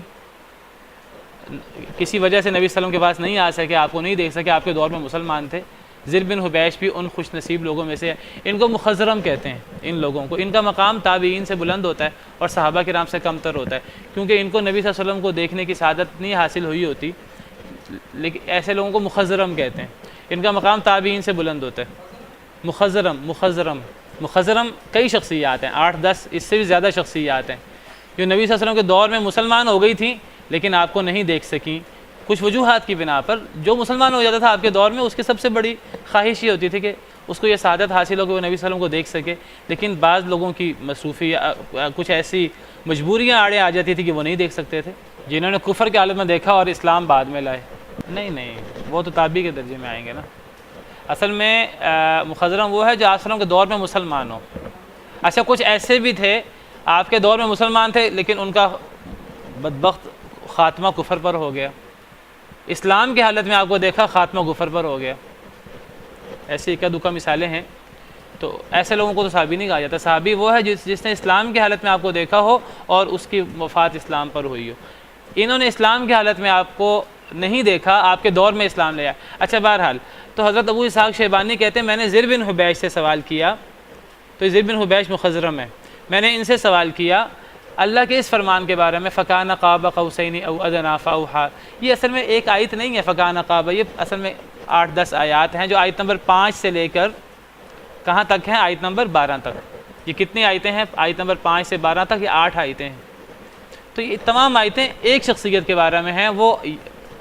کسی وجہ سے نبی صلی اللہ علیہ وسلم کے پاس نہیں آ سکے، آپ کو نہیں دیکھ سکے، آپ کے دور میں مسلمان تھے۔ زر بن حبیش بھی ان خوش نصیب لوگوں میں سے ہے، ان کو مخضرم کہتے ہیں۔ ان لوگوں کو، ان کا مقام تابعین سے بلند ہوتا ہے اور صحابہ کرام سے کم تر ہوتا ہے، کیونکہ ان کو نبی صلی اللہ علیہ وسلم کو دیکھنے کی سعادت نہیں حاصل ہوئی ہوتی، لیکن ایسے لوگوں کو مخضرم کہتے ہیں۔ ان کا مقام تابعین سے بلند ہوتا ہے۔ مخضرم کئی شخصیات ہیں، 8-10 اس سے بھی زیادہ شخصیات ہیں جو نبی صلی اللہ علیہ وسلم کے دور میں مسلمان ہو گئی تھیں لیکن آپ کو نہیں دیکھ سکیں کچھ وجوہات کی بنا پر۔ جو مسلمان ہو جاتا تھا آپ کے دور میں، اس کی سب سے بڑی خواہش یہ ہوتی تھی کہ اس کو یہ سعادت حاصل ہو کہ وہ نبی صلی اللہ علیہ وسلم کو دیکھ سکے، لیکن بعض لوگوں کی مصروفی یا کچھ ایسی مجبوریاں آڑے آ جاتی تھی کہ وہ نہیں دیکھ سکتے تھے، جنہوں نے کفر کی حالت میں دیکھا اور اسلام بعد میں لائے۔ نہیں، وہ تو تابعی کے درجے میں آئیں گے نا۔ اصل میں مخضرم وہ ہے جو آپ صلی اللہ علیہ وسلم کے دور میں مسلمان ہو۔ اچھا، کچھ ایسے بھی تھے آپ کے دور میں مسلمان تھے لیکن ان کا بدبخت خاتمہ کفر پر ہو گیا، اسلام کی حالت میں آپ کو دیکھا، خاتمہ کفر پر ہو گیا۔ ایسی اکا دکا مثالیں ہیں۔ تو ایسے لوگوں کو تو صحابی نہیں کہا جاتا۔ صحابی وہ ہے جس نے اسلام کی حالت میں آپ کو دیکھا ہو اور اس کی وفات اسلام پر ہوئی ہو۔ انہوں نے اسلام کی حالت میں آپ کو نہیں دیکھا، آپ کے دور میں اسلام لے آیا۔ اچھا، بہرحال تو حضرت ابو اسحاق شیبانی کہتے ہیں میں نے زر بن حبیش سے سوال کیا، تو زر بن حبیش مخضرم ہے، میں نے ان سے سوال کیا اللہ کے اس فرمان کے بارے میں فَكَانَ قَابَ قَوْسَيْنِ أَوْ أَدْنَىٰ فَأَوْحَىٰ۔ یہ اصل میں ایک آیت نہیں ہے فَكَانَ قَابَ، یہ اصل میں 8-10 آیات ہیں جو آیت نمبر 5 سے لے کر کہاں تک ہیں؟ آیت نمبر 12 تک۔ یہ کتنی آیتیں ہیں؟ آیت نمبر 5 سے 12 تک، یہ 8 آیتیں ہیں۔ تو یہ تمام آیتیں ایک شخصیت کے بارے میں ہیں، وہ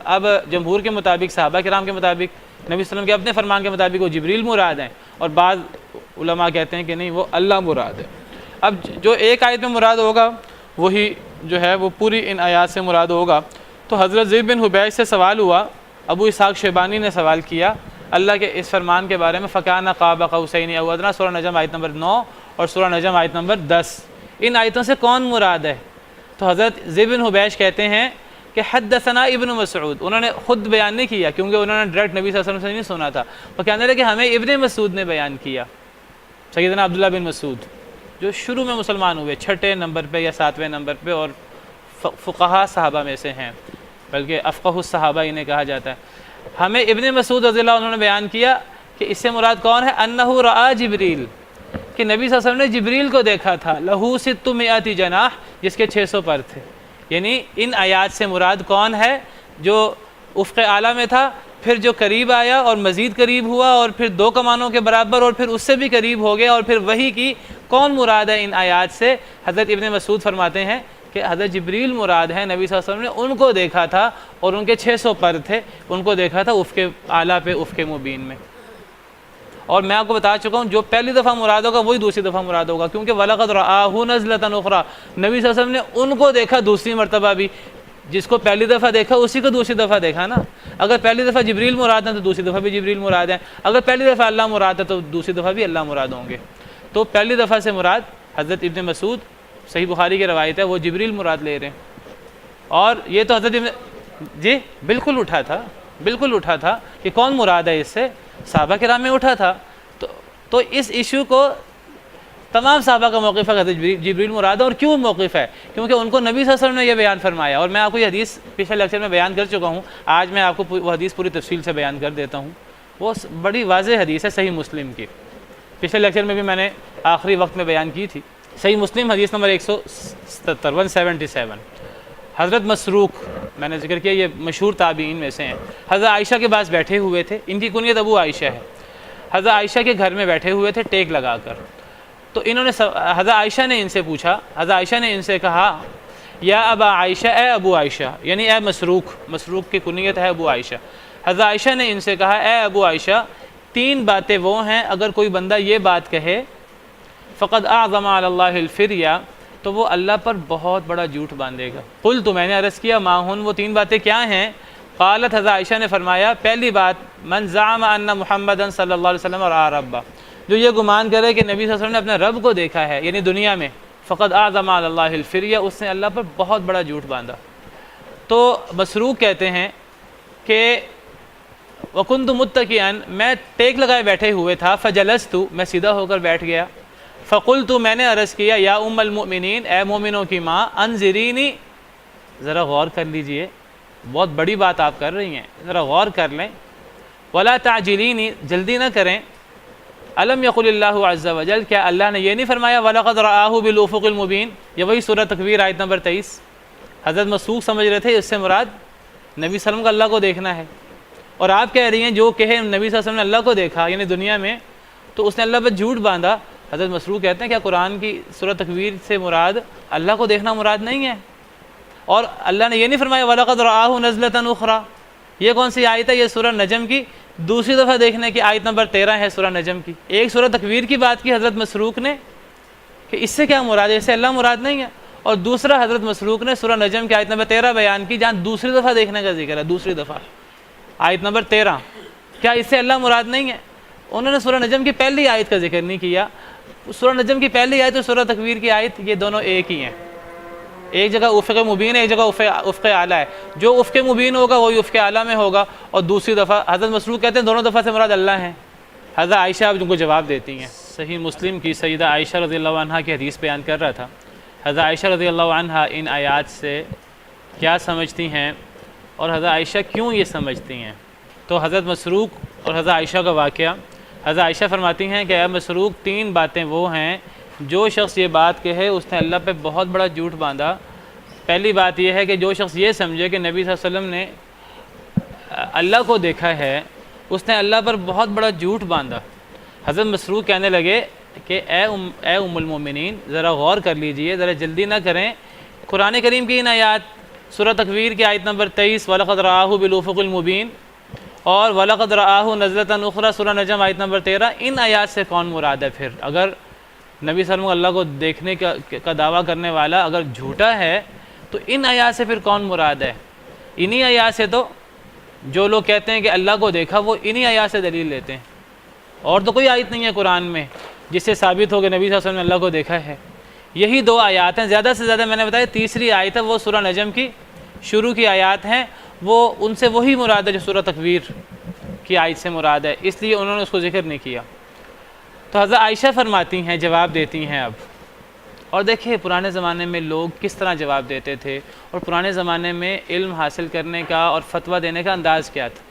اب جمہور کے مطابق، صحابہ کرام کے مطابق، نبی صلی اللہ علیہ وسلم کے اپنے فرمان کے مطابق وہ جبریل مراد ہیں، اور بعض علماء کہتے ہیں کہ نہیں، وہ اللہ مراد ہے۔ اب جو ایک آیت میں مراد ہوگا وہی جو ہے وہ پوری ان آیات سے مراد ہوگا۔ تو حضرت زر بن حبیش سے سوال ہوا، ابو اسحاق شیبانی نے سوال کیا اللہ کے اس فرمان کے بارے میں فَكَانَ قَابَ قَوْسَيْنِ أَوْ أَدْنَىٰ، سورہ نجم آیت نمبر 9 اور سورہ نجم آیت نمبر 10۔ ان آیتوں سے کون مراد ہے؟ تو حضرت زر بن حبیش کہتے ہیں کہ حدثنا ابن مسعود، انہوں نے خود بیان نہیں کیا کیونکہ انہوں نے ڈائریکٹ نبی صلی اللہ علیہ وسلم سے نہیں سنا تھا، وہ کہنے لگے کہ ہمیں ابن مسعود نے بیان کیا، سیدنا عبداللہ بن مسعود جو شروع میں مسلمان ہوئے 6 نمبر پہ یا 7ویں نمبر پہ، اور فقہاء صحابہ میں سے ہیں، بلکہ افقہ الصحابہ انہیں کہا جاتا ہے۔ ہمیں ابن مسعود رضی اللہ عنہ نے بیان کیا کہ اس سے مراد کون ہے؟ انہ رآ جبریل، کہ نبی صلی اللہ علیہ وسلم نے جبریل کو دیکھا تھا، لہو 600 جناح، جس کے 600 پر تھے۔ یعنی ان آیات سے مراد کون ہے؟ جو افق اعلیٰ میں تھا، پھر جو قریب آیا اور مزید قریب ہوا، اور پھر 2 کمانوں کے برابر، اور پھر اس سے بھی قریب ہو گیا، اور پھر وہی کی کون مراد ہے ان آیات سے؟ حضرت ابن مسعود فرماتے ہیں کہ حضرت جبریل مراد ہے، نبی صلی اللہ علیہ وسلم نے ان کو دیکھا تھا اور ان کے 600 پر تھے، ان کو دیکھا تھا افق اعلیٰ پہ، افق مبین میں۔ اور میں آپ کو بتا چکا ہوں جو پہلی دفعہ مراد ہوگا وہی دوسری دفعہ مراد ہوگا، کیونکہ وَلَقَدْ رَآهُ نَزْلَةً أُخْرَىٰ، نبی صلی اللہ علیہ وسلم نے ان کو دیکھا دوسری مرتبہ بھی، جس کو پہلی دفعہ دیکھا اسی کو دوسری دفعہ دیکھا نا۔ اگر پہلی دفعہ جبریل مراد ہے تو دوسری دفعہ بھی جبریل مراد ہے، اگر پہلی دفعہ اللہ مراد ہے تو دوسری دفعہ بھی اللہ مراد ہوں گے۔ تو پہلی دفعہ سے مراد حضرت ابن مسعود، صحیح بخاری کی روایت ہے، وہ جبریل مراد لے رہے ہیں۔ اور یہ تو حضرت جی بالکل اٹھا تھا کہ کون مراد ہے، اس سے صحابہ کرام میں اٹھا تھا۔ تو اس ایشو کو تمام صحابہ کا موقف ہے حضرت جبریل مراد ہے۔ اور کیوں موقف ہے؟ کیونکہ ان کو نبی صلی اللہ علیہ وسلم نے یہ بیان فرمایا، اور میں آپ کو یہ حدیث پچھلے لیکچر میں بیان کر چکا ہوں، آج میں آپ کو وہ حدیث پوری تفصیل سے بیان کر دیتا ہوں۔ وہ بڑی واضح حدیث ہے صحیح مسلم کی، پچھلے لیکچر میں بھی میں نے آخری وقت میں بیان کی تھی۔ صحیح مسلم حدیث نمبر 177 حضرت مسروق، میں نے ذکر کیا، یہ مشہور تابعین میں سے ہیں، حضرت عائشہ کے پاس بیٹھے ہوئے تھے، ان کی کنیت ابو عائشہ ہے، حضرت عائشہ کے گھر میں بیٹھے ہوئے تھے ٹیک لگا کر۔ تو انہوں نے حضرت عائشہ نے ان سے پوچھا، حضرت عائشہ نے ان سے کہا یا ابا عائشہ، اے ابو عائشہ، یعنی اے مسروق کی کنیت ہے ابو عائشہ۔ حضرت عائشہ نے ان سے کہا اے ابو عائشہ، 3 باتیں وہ ہیں اگر کوئی بندہ یہ بات کہے فقد اعظم علی اللہ الفریہ، تو وہ اللہ پر بہت بڑا جھوٹ باندھے گا۔ قلت، میں نے عرض کیا ما ہن، وہ 3 باتیں کیا ہیں؟ قالت، حضرت عائشہ نے فرمایا پہلی بات من زعم ان محمدا صلی اللہ علیہ وسلم رأى ربہ، جو یہ گمان کرے کہ نبی صلی اللہ علیہ وسلم نے اپنے رب کو دیکھا ہے یعنی دنیا میں، فقد اعظم علی اللہ الفریہ، اس نے اللہ پر بہت بڑا جھوٹ باندھا۔ تو مسروق کہتے ہیں کہ وَكُنْتُ مُتَّكِئًا، میں ٹیک لگائے بیٹھے ہوئے تھا، فَجَلَسْتُ، میں سیدھا ہو کر بیٹھ گیا، فَقُلْتُ، میں نے عرض کیا، یا ام المؤمنین، اے مومنوں کی ماں، انظرینی، ذرا غور کر لیجئے، بہت بڑی بات آپ کر رہی ہیں، ذرا غور کر لیں، وَلَا تَعْجِلِینِ، جلدی نہ کریں، الم یقل اللہ عز وجل، کیا اللہ نے یہ نہیں فرمایا وَلَقَدْ رَآهُ بِالْأُفُقِ الْمُبِینِ، یہ وہی سورہ تکویر آیت نمبر 23۔ حضرت مسروق سمجھ رہے تھے اس سے مراد نبی صلی اللہ علیہ وسلم کا اللہ کو دیکھنا ہے، اور آپ کہہ رہی ہیں جو کہے نبی صلی اللہ علیہ وسلم نے اللہ کو دیکھا یعنی دنیا میں تو اس نے اللہ پر جھوٹ باندھا۔ حضرت مسروق کہتے ہیں کیا قرآن کی سورہ تکویر سے مراد اللہ کو دیکھنا مراد نہیں ہے؟ اور اللہ نے یہ نہیں فرمایا وَلَقَدْ رَآهُ نَزْلَةً أُخْرَى، یہ کون سی آیت ہے؟ یہ سورہ نجم کی دوسری دفعہ دیکھنے کی آیت نمبر 13 ہے سورہ نجم کی۔ ایک سورہ تکویر کی بات کی حضرت مسروق نے کہ اس سے کیا مراد ہے، اس سے اللہ مراد نہیں ہے، اور دوسرا حضرت مسروق نے سورہ نجم کی آیت نمبر 13 بیان کی جہاں دوسری دفعہ دیکھنے کا ذکر ہے، دوسری دفعہ آیت نمبر 13، کیا اس سے اللہ مراد نہیں ہے؟ انہوں نے سورہ نجم کی پہلی آیت کا ذکر نہیں کیا، سورہ نجم کی پہلی آیت اور سورہ تکویر کی آیت یہ دونوں ایک ہی ہیں، ایک جگہ افق مبین ہے، ایک جگہ افق اعلیٰ ہے، جو افق مبین ہوگا وہی افق اعلیٰ میں ہوگا، اور دوسری دفعہ حضرت مسروق کہتے ہیں دونوں دفعہ سے مراد اللہ ہیں۔ حضرت عائشہ اب ان کو جواب دیتی ہیں، صحیح مسلم کی سیدہ عائشہ رضی اللہ عنہا کی حدیث بیان کر رہا تھا، حضرت عائشہ رضی اللہ عنہا ان آیات سے کیا سمجھتی ہیں اور حضرت عائشہ کیوں یہ سمجھتی ہیں؟ تو حضرت مسروق اور حضرت عائشہ کا واقعہ، حضرت عائشہ فرماتی ہیں کہ اے مسروق، 3 باتیں وہ ہیں جو شخص یہ بات کہے اس نے اللہ پہ بہت بڑا جھوٹ باندھا۔ پہلی بات یہ ہے کہ جو شخص یہ سمجھے کہ نبی صلی اللہ علیہ وسلم نے اللہ کو دیکھا ہے اس نے اللہ پر بہت بڑا جھوٹ باندھا۔ حضرت مسروق کہنے لگے کہ اے ام المومنین، ذرا غور کر لیجئے، ذرا جلدی نہ کریں، قرآن کریم کی ان آیات سورہ تکویر کی آیت نمبر 23 وَلَقَدْ رَآهُ بِالْأُفُقِ الْمُبِینِ اور وَلَقَدْ رَآهُ نَزْلَةً أُخْرَى سورہ نجم آیت نمبر 13، ان آیات سے کون مراد ہے؟ پھر اگر نبی صلی اللہ علیہ وسلم اللہ کو دیکھنے کا دعویٰ کرنے والا اگر جھوٹا ہے تو ان آیات سے پھر کون مراد ہے؟ انہی آیات سے، تو جو لوگ کہتے ہیں کہ اللہ کو دیکھا وہ انہی آیات سے دلیل لیتے ہیں، اور تو کوئی آیت نہیں ہے قرآن میں جس سے ثابت ہو کہ نبی صلی اللہ علیہ وسلم نے اللہ کو دیکھا ہے۔ یہی 2 آیات ہیں، زیادہ سے زیادہ میں نے بتایا تیسری آیت ہے وہ سورہ نجم کی شروع کی آیات ہیں، وہ ان سے وہی مراد ہے جو سورہ تکویر کی آیت سے مراد ہے، اس لیے انہوں نے اس کو ذکر نہیں کیا۔ تو حضرت عائشہ فرماتی ہیں، جواب دیتی ہیں اب، اور دیکھیں پرانے زمانے میں لوگ کس طرح جواب دیتے تھے اور پرانے زمانے میں علم حاصل کرنے کا اور فتویٰ دینے کا انداز کیا تھا۔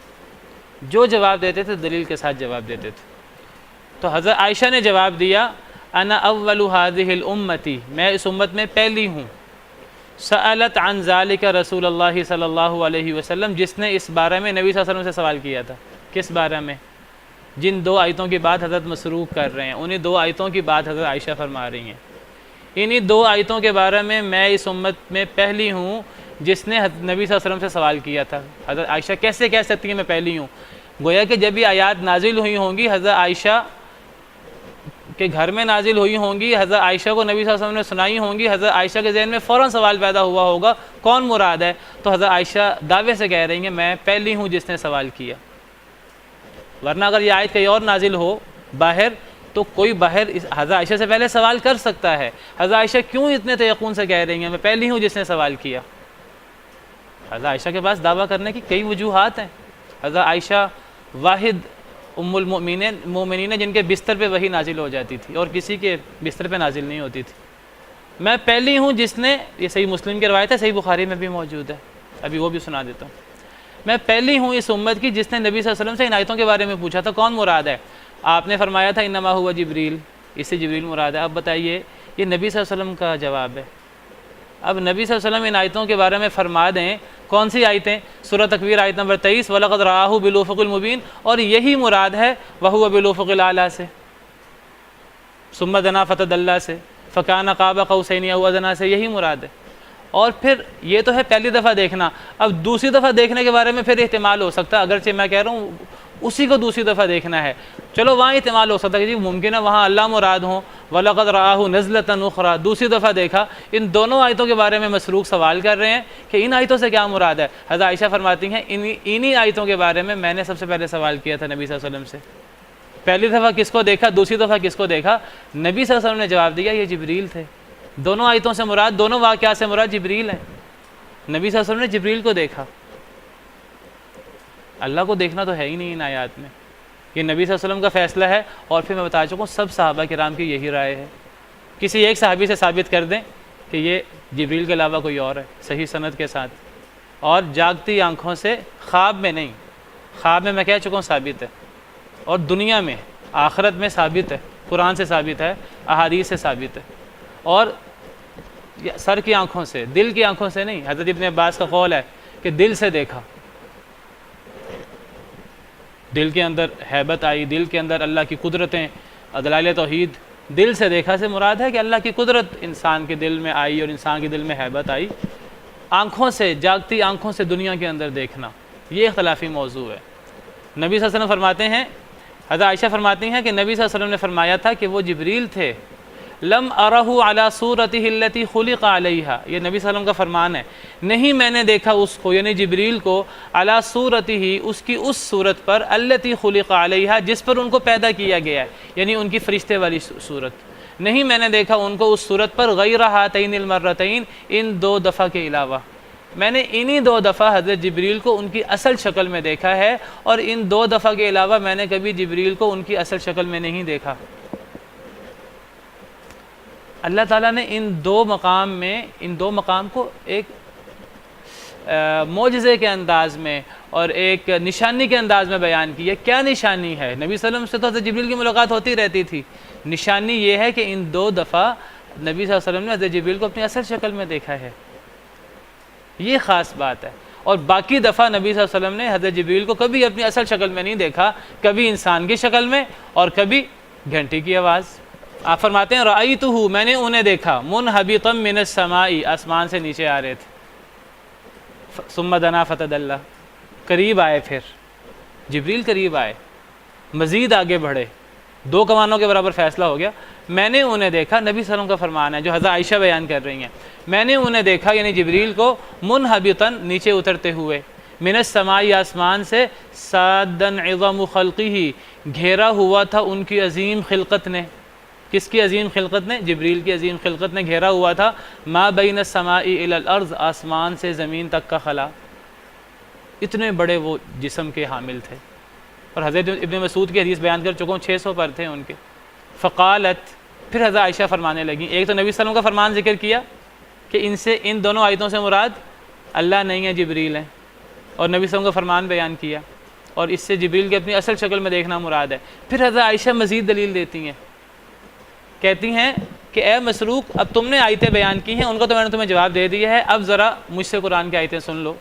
جو جواب دیتے تھے دلیل کے ساتھ جواب دیتے تھے۔ تو حضرت عائشہ نے جواب دیا انا اول هذه الامتی، میں اس امت میں پہلی ہوں، سألت عن ذلك رسول اللہ صلی اللہ علیہ وسلم، جس نے اس بارے میں نبی صلی اللہ علیہ وسلم سے سوال کیا تھا۔ کس بارے میں؟ جن 2 آیتوں کی بات حضرت مسروق کر رہے ہیں انہی 2 آیتوں کی بات حضرت عائشہ فرما رہی ہیں۔ انہی 2 آیتوں کے بارے میں اس امت میں پہلی ہوں جس نے نبی صلی اللہ علیہ وسلم سے سوال کیا تھا۔ حضرت عائشہ کیسے کہہ سکتی ہیں میں پہلی ہوں؟ گویا کہ جب یہ آیات نازل ہوئی ہوں گی حضرت عائشہ کے گھر میں نازل ہوئی ہوں گی، حضرت عائشہ کو نبی صلی اللہ علیہ وسلم نے سنائی ہوں گی، حضرت عائشہ کے ذہن میں فوراً سوال پیدا ہوا ہوگا کون مراد ہے، تو حضرت عائشہ دعوے سے کہہ رہی ہیں میں پہلی ہوں جس نے سوال کیا۔ ورنہ اگر یہ آیت کہیں اور نازل ہو باہر تو کوئی باہر حضرت عائشہ سے پہلے سوال کر سکتا ہے۔ حضرت عائشہ کیوں اتنے تیقن سے کہہ رہی ہیں میں پہلی ہوں جس نے سوال کیا؟ حضرت عائشہ کے پاس دعویٰ کرنے کی کئی وجوہات ہیں۔ حضرت عائشہ واحد ام المؤمنین جن کے بستر پہ وحی نازل ہو جاتی تھی اور کسی کے بستر پہ نازل نہیں ہوتی تھی۔ میں پہلی ہوں جس نے، یہ صحیح مسلم کی روایت ہے، صحیح بخاری میں بھی موجود ہے، ابھی وہ بھی سنا دیتا ہوں۔ میں پہلی ہوں اس امت کی جس نے نبی صلی اللہ علیہ وسلم سے ان آیتوں کے بارے میں پوچھا تھا کون مراد ہے۔ آپ نے فرمایا تھا انما ہوا جبریل، اس سے جبریل مراد ہے۔ اب بتائیے یہ نبی صلی اللہ علیہ وسلم کا جواب ہے۔ اب نبی صلی اللہ علیہ وسلم ان آیتوں کے بارے میں فرما دیں کون سی آیتیں؟ سورہ تکویر آیت نمبر 23 وَلَقَدْ رَآهُ بِالْأُفُقِ الْمُبِينِ، اور یہی مراد ہے وَهُوَ بِالْأُفُقِ الْأَعْلَىٰ سے، ثُمَّ دَنَا فَتَدَلَّىٰ سے، فَكَانَ قَابَ قَوْسَيْنِ أَوْ أَدْنَىٰ سے، یہی مراد ہے۔ اور پھر یہ تو ہے پہلی دفعہ دیکھنا، اب دوسری دفعہ دیکھنے کے بارے میں پھر احتمال ہو سکتا ہے، اگرچہ میں کہہ رہا ہوں اسی کو دوسری دفعہ دیکھنا ہے، چلو وہاں احتمال ہو سکتا ہے کہ جی ممکن ہے وہاں اللہ مراد ہوں، وَلَقَدْ رَآهُ نَزْلَةً أُخْرَىٰ، دوسری دفعہ دیکھا۔ ان دونوں آیتوں کے بارے میں مسروق سوال کر رہے ہیں کہ ان آیتوں سے کیا مراد ہے۔ حضرت عائشہ فرماتی ہیں انہی آیتوں کے بارے میں نے سب سے پہلے سوال کیا تھا نبی صلی اللہ علیہ وسلم سے۔ پہلی دفعہ کس کو دیکھا، دوسری دفعہ کس کو دیکھا؟ نبی صلی اللہ علیہ وسلم نے جواب دیا یہ جبریل تھے۔ دونوں آیتوں سے مراد، دونوں واقعات سے مراد جبریل ہیں۔ نبی صلی اللہ علیہ وسلم نے جبریل کو دیکھا، اللہ کو دیکھنا تو ہے ہی نہیں ان آیات میں، یہ نبی صلی اللہ علیہ وسلم کا فیصلہ ہے۔ اور پھر میں بتا چکا ہوں سب صحابہ کرام کی یہی رائے ہے۔ کسی ایک صحابی سے ثابت کر دیں کہ یہ جبریل کے علاوہ کوئی اور ہے صحیح سند کے ساتھ، اور جاگتی آنکھوں سے، خواب میں نہیں، خواب میں کہہ چکا ہوں ثابت ہے، اور دنیا میں آخرت میں ثابت ہے، قرآن سے ثابت ہے، احادیث سے ثابت ہے، اور سر کی آنکھوں سے، دل کی آنکھوں سے نہیں۔ حضرت ابن عباس کا قول ہے کہ دل سے دیکھا، دل کے اندر ہیبت آئی، دل کے اندر اللہ کی قدرتیں، دلائل توحید، دل سے دیکھا سے مراد ہے کہ اللہ کی قدرت انسان کے دل میں آئی اور انسان کے دل میں ہیبت آئی۔ آنکھوں سے، جاگتی آنکھوں سے دنیا کے اندر دیکھنا، یہ اختلافی موضوع ہے۔ نبی صلی اللہ علیہ وسلم فرماتے ہیں، حضرت عائشہ فرماتی ہیں کہ نبی صلی اللہ علیہ وسلم نے فرمایا تھا کہ وہ جبریل تھے، لم ارہ علی صورتہ التی خلق علیہا، یہ نبی صلی اللہ علیہ وسلم کا فرمان ہے، نہیں میں نے دیکھا اس کو یعنی جبریل کو، علی صورتہ اس کی اس صورت پر، التی خلق علیہا جس پر ان کو پیدا کیا گیا ہے، یعنی ان کی فرشتے والی صورت، نہیں میں نے دیکھا ان کو اس صورت پر غیر ہاتین المرتین، ان دو دفعہ کے علاوہ، میں نے انہی دو دفعہ حضرت جبریل کو ان کی اصل شکل میں دیکھا ہے، اور ان دو دفعہ کے علاوہ میں نے کبھی جبریل کو ان کی اصل شکل میں نہیں دیکھا۔ اللہ تعالیٰ نے ان دو مقام کو ایک معجزے کے انداز میں اور ایک نشانی کے انداز میں بیان کی ہے۔ کیا نشانی ہے؟ نبی صلی اللہ علیہ وسلم سے تو حضرت جبریل کی ملاقات ہوتی رہتی تھی، نشانی یہ ہے کہ ان دو دفعہ نبی صلی اللہ علیہ وسلم نے حضرت جبریل کو اپنی اصل شکل میں دیکھا ہے، یہ خاص بات ہے۔ اور باقی دفعہ نبی صلی اللہ علیہ وسلم نے حضرت جبریل کو کبھی اپنی اصل شکل میں نہیں دیکھا، کبھی انسان کی شکل میں اور کبھی گھنٹی کی آواز۔ آپ فرماتے ہیں رأیتہ، میں نے انہیں دیکھا، منہبطا من السماء، آسمان سے نیچے آ رہے تھے، ثم دنا فتدلی، قریب آئے، پھر جبریل قریب آئے، مزید آگے بڑھے، دو کمانوں کے برابر فیصلہ ہو گیا۔ میں نے انہیں دیکھا، نبی صلی اللہ علیہ وسلم کا فرمان ہے جو حضرت عائشہ بیان کر رہی ہیں، میں نے انہیں دیکھا یعنی جبریل کو، منہبطا نیچے اترتے ہوئے، من السماء آسمان سے، سادن عظم خلقہ گھیرا ہوا تھا ان کی عظیم خلقت نے۔ کس کی عظیم خلقت نے؟ جبریل کی عظیم خلقت نے گھیرا ہوا تھا، ما بین السماء الی الارض، آسمان سے زمین تک کا خلا، اتنے بڑے وہ جسم کے حامل تھے۔ اور حضرت ابن مسعود کی حدیث بیان کر چکا ہوں، 600 پر تھے ان کے۔ فقالت، پھر حضرت عائشہ فرمانے لگیں، ایک تو نبی صلی اللہ علیہ وسلم کا فرمان ذکر کیا کہ ان دونوں آیتوں سے مراد اللہ نہیں ہے، جبریل ہیں، اور نبی صلی اللہ علیہ وسلم کا فرمان بیان کیا، اور اس سے جبریل کی اپنی اصل شکل میں دیکھنا مراد ہے۔ پھر حضرت عائشہ مزید دلیل دیتی ہیں، کہتی ہیں کہ اے مسروق، اب تم نے آیتیں بیان کی ہیں، ان کو تو میں نے تمہیں جواب دے دیا ہے، اب ذرا مجھ سے قرآن کی آیتیں سن لو۔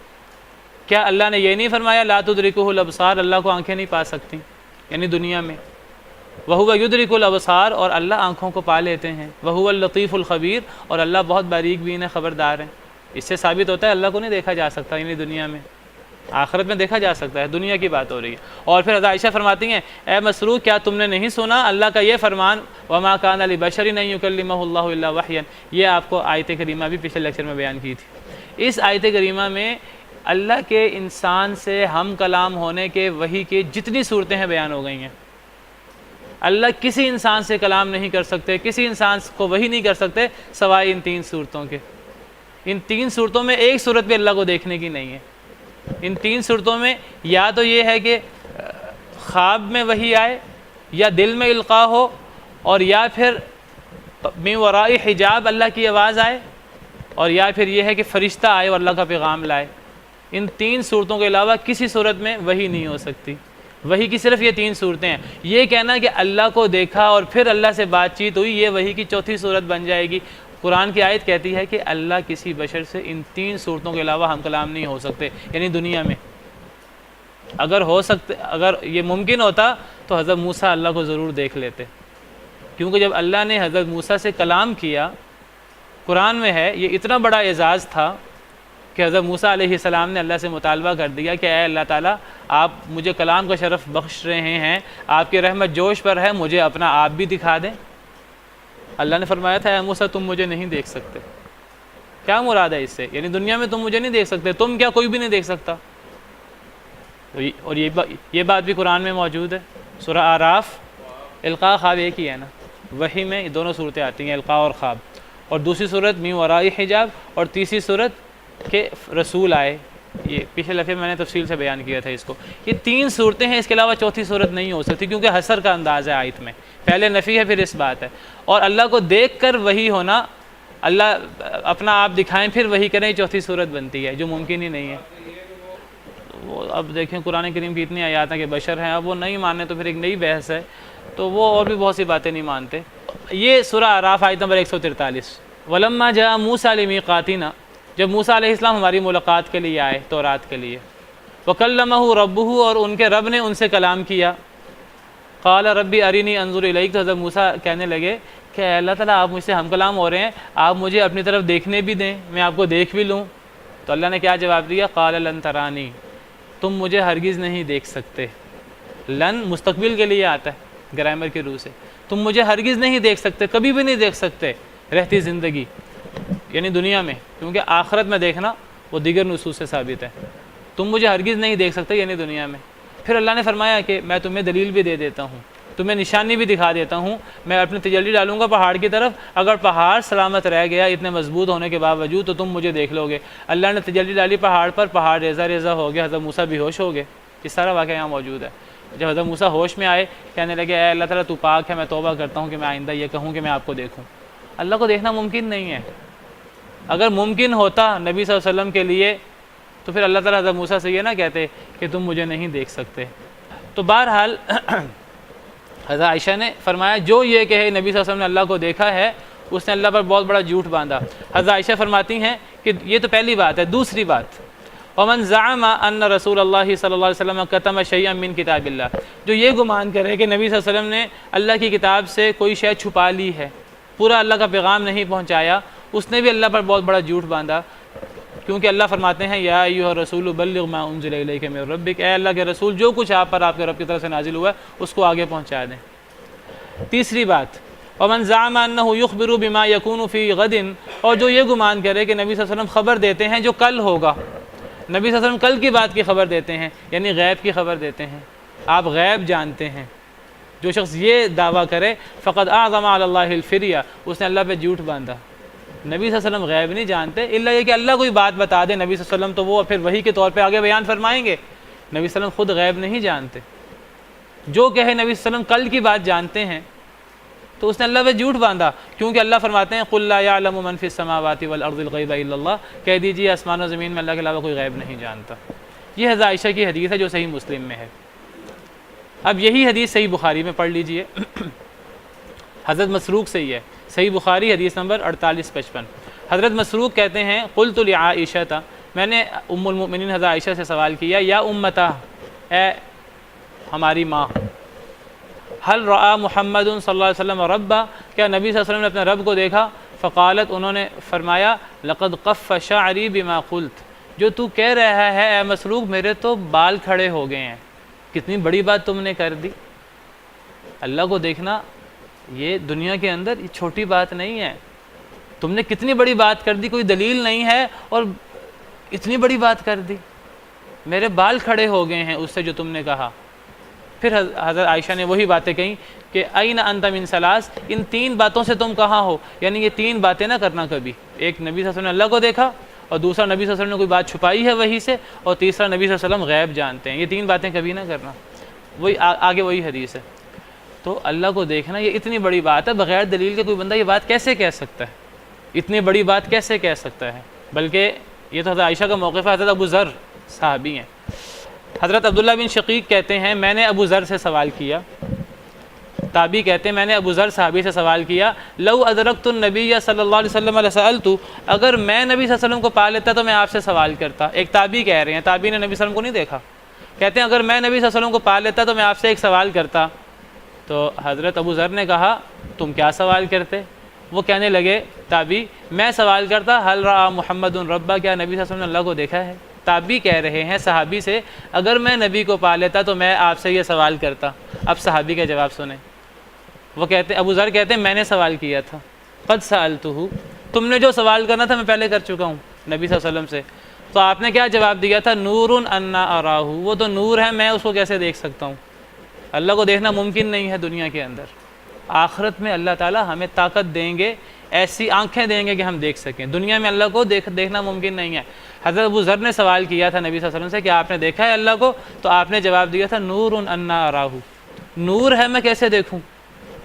کیا اللہ نے یہ نہیں فرمایا لا تدرکہ الابصار، اللہ کو آنکھیں نہیں پا سکتی یعنی دنیا میں، وہو یدرک الابصار، اور اللہ آنکھوں کو پا لیتے ہیں، وہو اللطیف الخبیر، اور اللہ بہت باریک بین ہے، خبردار ہیں۔ اس سے ثابت ہوتا ہے اللہ کو نہیں دیکھا جا سکتا یعنی دنیا میں، آخرت میں دیکھا جا سکتا ہے، دنیا کی بات ہو رہی ہے۔ اور پھر حضرت عائشہ فرماتی ہیں اے مسروق، کیا تم نے نہیں سنا اللہ کا یہ فرمان وما کان لبشر ان یکلمہ اللہ الا وحیا، یہ آپ کو آیت کریمہ بھی پچھلے لیکچر میں بیان کی تھی۔ اس آیت کریمہ میں اللہ کے انسان سے ہم کلام ہونے کے وحی کے جتنی صورتیں ہیں بیان ہو گئی ہیں۔ اللہ کسی انسان سے کلام نہیں کر سکتے، کسی انسان کو وحی نہیں کر سکتے سوائے ان 3 صورتوں کے۔ ان 3 صورتوں میں ایک صورت بھی اللہ کو دیکھنے کی نہیں ہے۔ ان 3 صورتوں میں یا تو یہ ہے کہ خواب میں وحی آئے، یا دل میں القاء ہو، اور یا پھر من وراء حجاب اللہ کی آواز آئے، اور یا پھر یہ ہے کہ فرشتہ آئے اور اللہ کا پیغام لائے۔ ان 3 صورتوں کے علاوہ کسی صورت میں وحی نہیں ہو سکتی۔ وحی کی صرف یہ 3 صورتیں ہیں۔ یہ کہنا کہ اللہ کو دیکھا اور پھر اللہ سے بات چیت ہوئی، یہ وحی کی 4تھی صورت بن جائے گی۔ قرآن کی آیت کہتی ہے کہ اللہ کسی بشر سے ان 3 صورتوں کے علاوہ ہم کلام نہیں ہو سکتے یعنی دنیا میں۔ اگر یہ ممکن ہوتا تو حضرت موسیٰ اللہ کو ضرور دیکھ لیتے، کیونکہ جب اللہ نے حضرت موسیٰ سے کلام کیا، قرآن میں ہے، یہ اتنا بڑا اعزاز تھا کہ حضرت موسیٰ علیہ السلام نے اللہ سے مطالبہ کر دیا کہ اے اللہ تعالیٰ، آپ مجھے کلام کا شرف بخش رہے ہیں، آپ کی رحمت جوش پر ہے، مجھے اپنا آپ بھی دکھا دیں۔ اللہ نے فرمایا تھا اے موسیٰ تم مجھے نہیں دیکھ سکتے۔ کیا مراد ہے اس سے؟ یعنی دنیا میں تم مجھے نہیں دیکھ سکتے، تم کیا کوئی بھی نہیں دیکھ سکتا۔ اور یہ بات بھی قرآن میں موجود ہے، سورہ اعراف القاء خواب ایک ہی ہے نا، وحی میں دونوں صورتیں آتی ہیں، القاء اور خواب، اور دوسری صورت من وراء حجاب، اور تیسری صورت کہ رسول آئے، یہ پچھلے لفظ میں نے تفصیل سے بیان کیا تھا اس کو. یہ تین صورتیں ہیں، اس کے علاوہ چوتھی صورت نہیں ہو سکتی، کیونکہ حصر کا انداز ہے آیت میں، پہلے نفی ہے پھر اس بات ہے. اور اللہ کو دیکھ کر وحی ہونا، اللہ اپنا آپ دکھائیں پھر وحی کریں، چوتھی صورت بنتی ہے جو ممکن ہی نہیں ہے. وہ اب دیکھیں قرآن کریم کی اتنی آیات ہیں کہ بشر ہیں، اب وہ نہیں ماننے تو پھر ایک نئی بحث ہے، تو وہ اور بھی بہت سی باتیں نہیں مانتے. یہ سورہ اعراف آیت نمبر 143. وَلَمَّا جَاءَ مُوسَىٰ لِمِيقَاتِنَا، جب موسیٰ علیہ السلام ہماری ملاقات کے لیے آئے تورات کے لیے، وَكَلَّمَهُ رَبُّهُ، اور ان کے رب نے ان سے کلام کیا. قال ربی ارینی انظر الیک، تو حضرت موسیٰ کہنے لگے کہ اے اللہ تعالیٰ آپ مجھ سے ہم کلام ہو رہے ہیں، آپ مجھے اپنی طرف دیکھنے بھی دیں، میں آپ کو دیکھ بھی لوں. تو اللہ نے کیا جواب دیا؟ قال لن ترانی، تم مجھے ہرگز نہیں دیکھ سکتے. لن مستقبل کے لیے آتا ہے گرامر کی روح سے، تم مجھے ہرگز نہیں دیکھ سکتے، کبھی بھی نہیں دیکھ سکتے رہتی زندگی، یعنی دنیا میں، کیونکہ آخرت میں دیکھنا وہ دیگر نصوص سے ثابت ہے. تم مجھے ہرگز نہیں دیکھ سکتے یعنی دنیا میں. پھر اللہ نے فرمایا کہ میں تمہیں دلیل بھی دے دیتا ہوں، تمہیں نشانی بھی دکھا دیتا ہوں، میں اپنی تجلی ڈالوں گا پہاڑ کی طرف، اگر پہاڑ سلامت رہ گیا اتنے مضبوط ہونے کے باوجود تو تم مجھے دیکھ لو گے. اللہ نے تجلی ڈالی پہاڑ پر، پہاڑ ریزہ ریزہ ہو گیا، حضرت موسیٰ بے ہوش ہو گئے. یہ سارا واقعہ یہاں موجود ہے. جب حضرت موسیٰ ہوش میں آئے، کہنے لگے اے اللہ تعالیٰ تو پاک ہے، میں توبہ کرتا ہوں کہ میں آئندہ یہ کہوں کہ میں آپ کو دیکھوں. اللہ کو دیکھنا ممکن نہیں ہے. اگر ممکن ہوتا نبی صلی اللہ علیہ وسلم کے لیے تو پھر اللہ تعالیٰ حضرت موسیٰ سے یہ نہ کہتے کہ تم مجھے نہیں دیکھ سکتے. تو بہرحال حضرت عائشہ نے فرمایا جو یہ کہے نبی صلی اللہ علیہ وسلم نے اللہ کو دیکھا ہے، اس نے اللہ پر بہت بڑا جھوٹ باندھا. حضرت عائشہ فرماتی ہیں کہ یہ تو پہلی بات ہے. دوسری بات، ومن زعم ان رسول اللہ صلی اللہ علیہ وسلم کتم شیئا من کتاب اللہ، جو یہ گمان کرے کہ نبی صلی اللہ علیہ وسلم نے اللہ کی کتاب سے کوئی شے چھپا لی ہے، پورا اللہ کا پیغام نہیں پہنچایا، اس نے بھی اللہ پر بہت بڑا جھوٹ باندھا. کیونکہ اللہ فرماتے ہیں یا ایھا الرسول بلغ ما انزل الیک من ربک، اے اللہ کے رسول جو کچھ آپ پر آپ کے رب کی طرف سے نازل ہوا ہے اس کو آگے پہنچا دیں. تیسری بات، ومن زعم انہ یخبر بما یکون فی غد، اور جو یہ گمان کرے کہ نبی صلی اللہ علیہ وسلم خبر دیتے ہیں جو کل ہوگا. نبی صلی اللہ علیہ وسلم کل کی بات کی خبر دیتے ہیں، یعنی غیب کی خبر دیتے ہیں، آپ غیب جانتے ہیں. جو شخص یہ دعویٰ کرے فقد اعظم علی اللہ الفریہ، اس نے اللہ پہ جھوٹ باندھا. نبی صلی اللہ علیہ وسلم غیب نہیں جانتے، الا یہ کہ اللہ کوئی بات بتا دے نبی صلی اللہ علیہ وسلم تو وہ پھر وحی کے طور پہ آگے بیان فرمائیں گے. نبی صلی اللہ علیہ وسلم خود غیب نہیں جانتے. جو کہے نبی صلی اللہ علیہ وسلم کل کی بات جانتے ہیں تو اس نے اللہ پہ جھوٹ باندھا، کیونکہ اللہ فرماتے ہیں قل لا یعلم من فی السماوات والارض الغیب الا اللہ، کہہ دیجیے آسمان و زمین میں اللہ کے علاوہ کوئی غیب نہیں جانتا. یہ حضرت عائشہ کی حدیث ہے جو صحیح مسلم میں ہے. اب یہی حدیث صحیح بخاری میں پڑھ لیجئے، حضرت مسروق سے ہی ہے، صحیح بخاری حدیث نمبر 4855. حضرت مسروق کہتے ہیں قلت لعائشہ، میں نے ام المؤمنین حضرت عائشہ سے سوال کیا یا امتہ، اے ہماری ماں، حل رأى محمد صلی اللہ علیہ وسلم ربا، کیا نبی صلی اللہ علیہ وسلم نے اپنے رب کو دیکھا؟ فقالت، انہوں نے فرمایا لقد قف شعری بما قلت، جو تو کہہ رہا ہے اے مسروق میرے تو بال کھڑے ہو گئے ہیں. کتنی بڑی بات تم نے کر دی. اللہ کو دیکھنا یہ دنیا کے اندر یہ چھوٹی بات نہیں ہے. تم نے کتنی بڑی بات کر دی، کوئی دلیل نہیں ہے اور اتنی بڑی بات کر دی. میرے بال کھڑے ہو گئے ہیں اس سے جو تم نے کہا. پھر حضرت عائشہ نے وہی باتیں کہیں کہ این انت من ثلاث، ان تین باتوں سے تم کہاں ہو، یعنی یہ تین باتیں نہ کرنا کبھی. ایک نبی صلی اللہ علیہ وسلم نے اللہ کو دیکھا، اور دوسرا نبی صلی اللہ علیہ وسلم نے کوئی بات چھپائی ہے وحی سے، اور تیسرا نبی صلی اللہ علیہ وسلم غیب جانتے ہیں. یہ تین باتیں کبھی نہ کرنا. وہی آگے وہی حدیث ہے. تو اللہ کو دیکھنا یہ اتنی بڑی بات ہے، بغیر دلیل کے کوئی بندہ یہ بات کیسے کہہ سکتا ہے؟ اتنی بڑی بات کیسے کہہ سکتا ہے؟ بلکہ یہ تو حضرت عائشہ کا موقف ہے. حضرت ابو ذر صحابی ہیں. حضرت عبداللہ بن شقیق کہتے ہیں میں نے ابو ذر سے سوال کیا، تابعی کہتے ہیں میں نے ابو ذر صحابی سے سوال کیا لو ادرکت النبی صلی اللہ علیہ وسلم لسألت، اگر میں نبی صلی اللہ علیہ وسلم کو پا لیتا تو میں آپ سے سوال کرتا. ایک تابعی کہہ رہے ہیں، تابعی نے نبی صلی اللہ علیہ وسلم کو نہیں دیکھا، کہتے ہیں اگر میں نبی صلی اللہ علیہ وسلم کو پا لیتا تو میں آپ سے ایک سوال کرتا. تو حضرت ابو ذر نے کہا تم کیا سوال کرتے؟ وہ کہنے لگے تابعی میں سوال کرتا حل رأى محمد ربا، کیا نبی صلی اللہ علیہ وسلم نے اللہ کو دیکھا ہے؟ تابعی کہہ رہے ہیں صحابی سے اگر میں نبی کو پا لیتا تو میں آپ سے یہ سوال کرتا. اب صحابی کا جواب سنیں. وہ کہتے ابو ذر کہتے ہیں میں نے سوال کیا تھا، قد سألتہ، تم نے جو سوال کرنا تھا میں پہلے کر چکا ہوں نبی صلی اللہ علیہ وسلم سے. تو آپ نے کیا جواب دیا تھا؟ نور انا اراہ، وہ تو نور ہے میں اس کو کیسے دیکھ سکتا ہوں. اللہ کو دیکھنا ممکن نہیں ہے دنیا کے اندر، آخرت میں اللہ تعالیٰ ہمیں طاقت دیں گے، ایسی آنکھیں دیں گے کہ ہم دیکھ سکیں۔ دنیا میں اللہ کو دیکھنا ممکن نہیں ہے۔ حضرت ابو ذر نے سوال کیا تھا نبی صلی اللہ علیہ وسلم سے کہ آپ نے دیکھا ہے اللہ کو؟ تو آپ نے جواب دیا تھا نور انا اراہ، نور ہے میں کیسے دیکھوں؟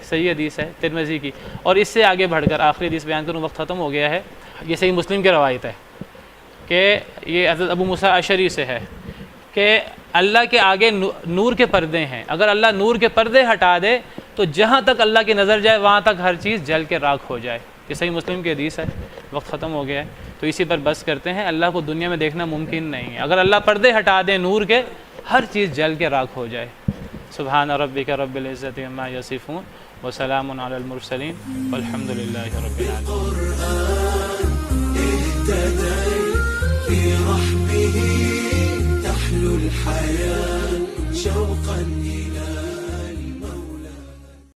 صحیح حدیث ہے ترمذی کی۔ اور اس سے آگے بڑھ کر آخری حدیث بیان کروں، وقت ختم ہو گیا ہے۔ یہ صحیح مسلم کی روایت ہے کہ یہ حضرت ابو موسیٰ اشعری سے ہے کہ اللہ کے آگے نور کے پردے ہیں، اگر اللہ نور کے پردے ہٹا دے تو جہاں تک اللہ کی نظر جائے وہاں تک ہر چیز جل کے راکھ ہو جائے۔ یہ صحیح مسلم کی حدیث ہے۔ وقت ختم ہو گیا ہے تو اسی پر بس کرتے ہیں۔ اللہ کو دنیا میں دیکھنا ممکن نہیں ہے، اگر اللہ پردے ہٹا دے نور کے، ہر چیز جل کے راکھ ہو جائے۔ سبحان ربک رب العزت عما یصفون وسلام علی المرسلین والحمد للہ رب العالمین۔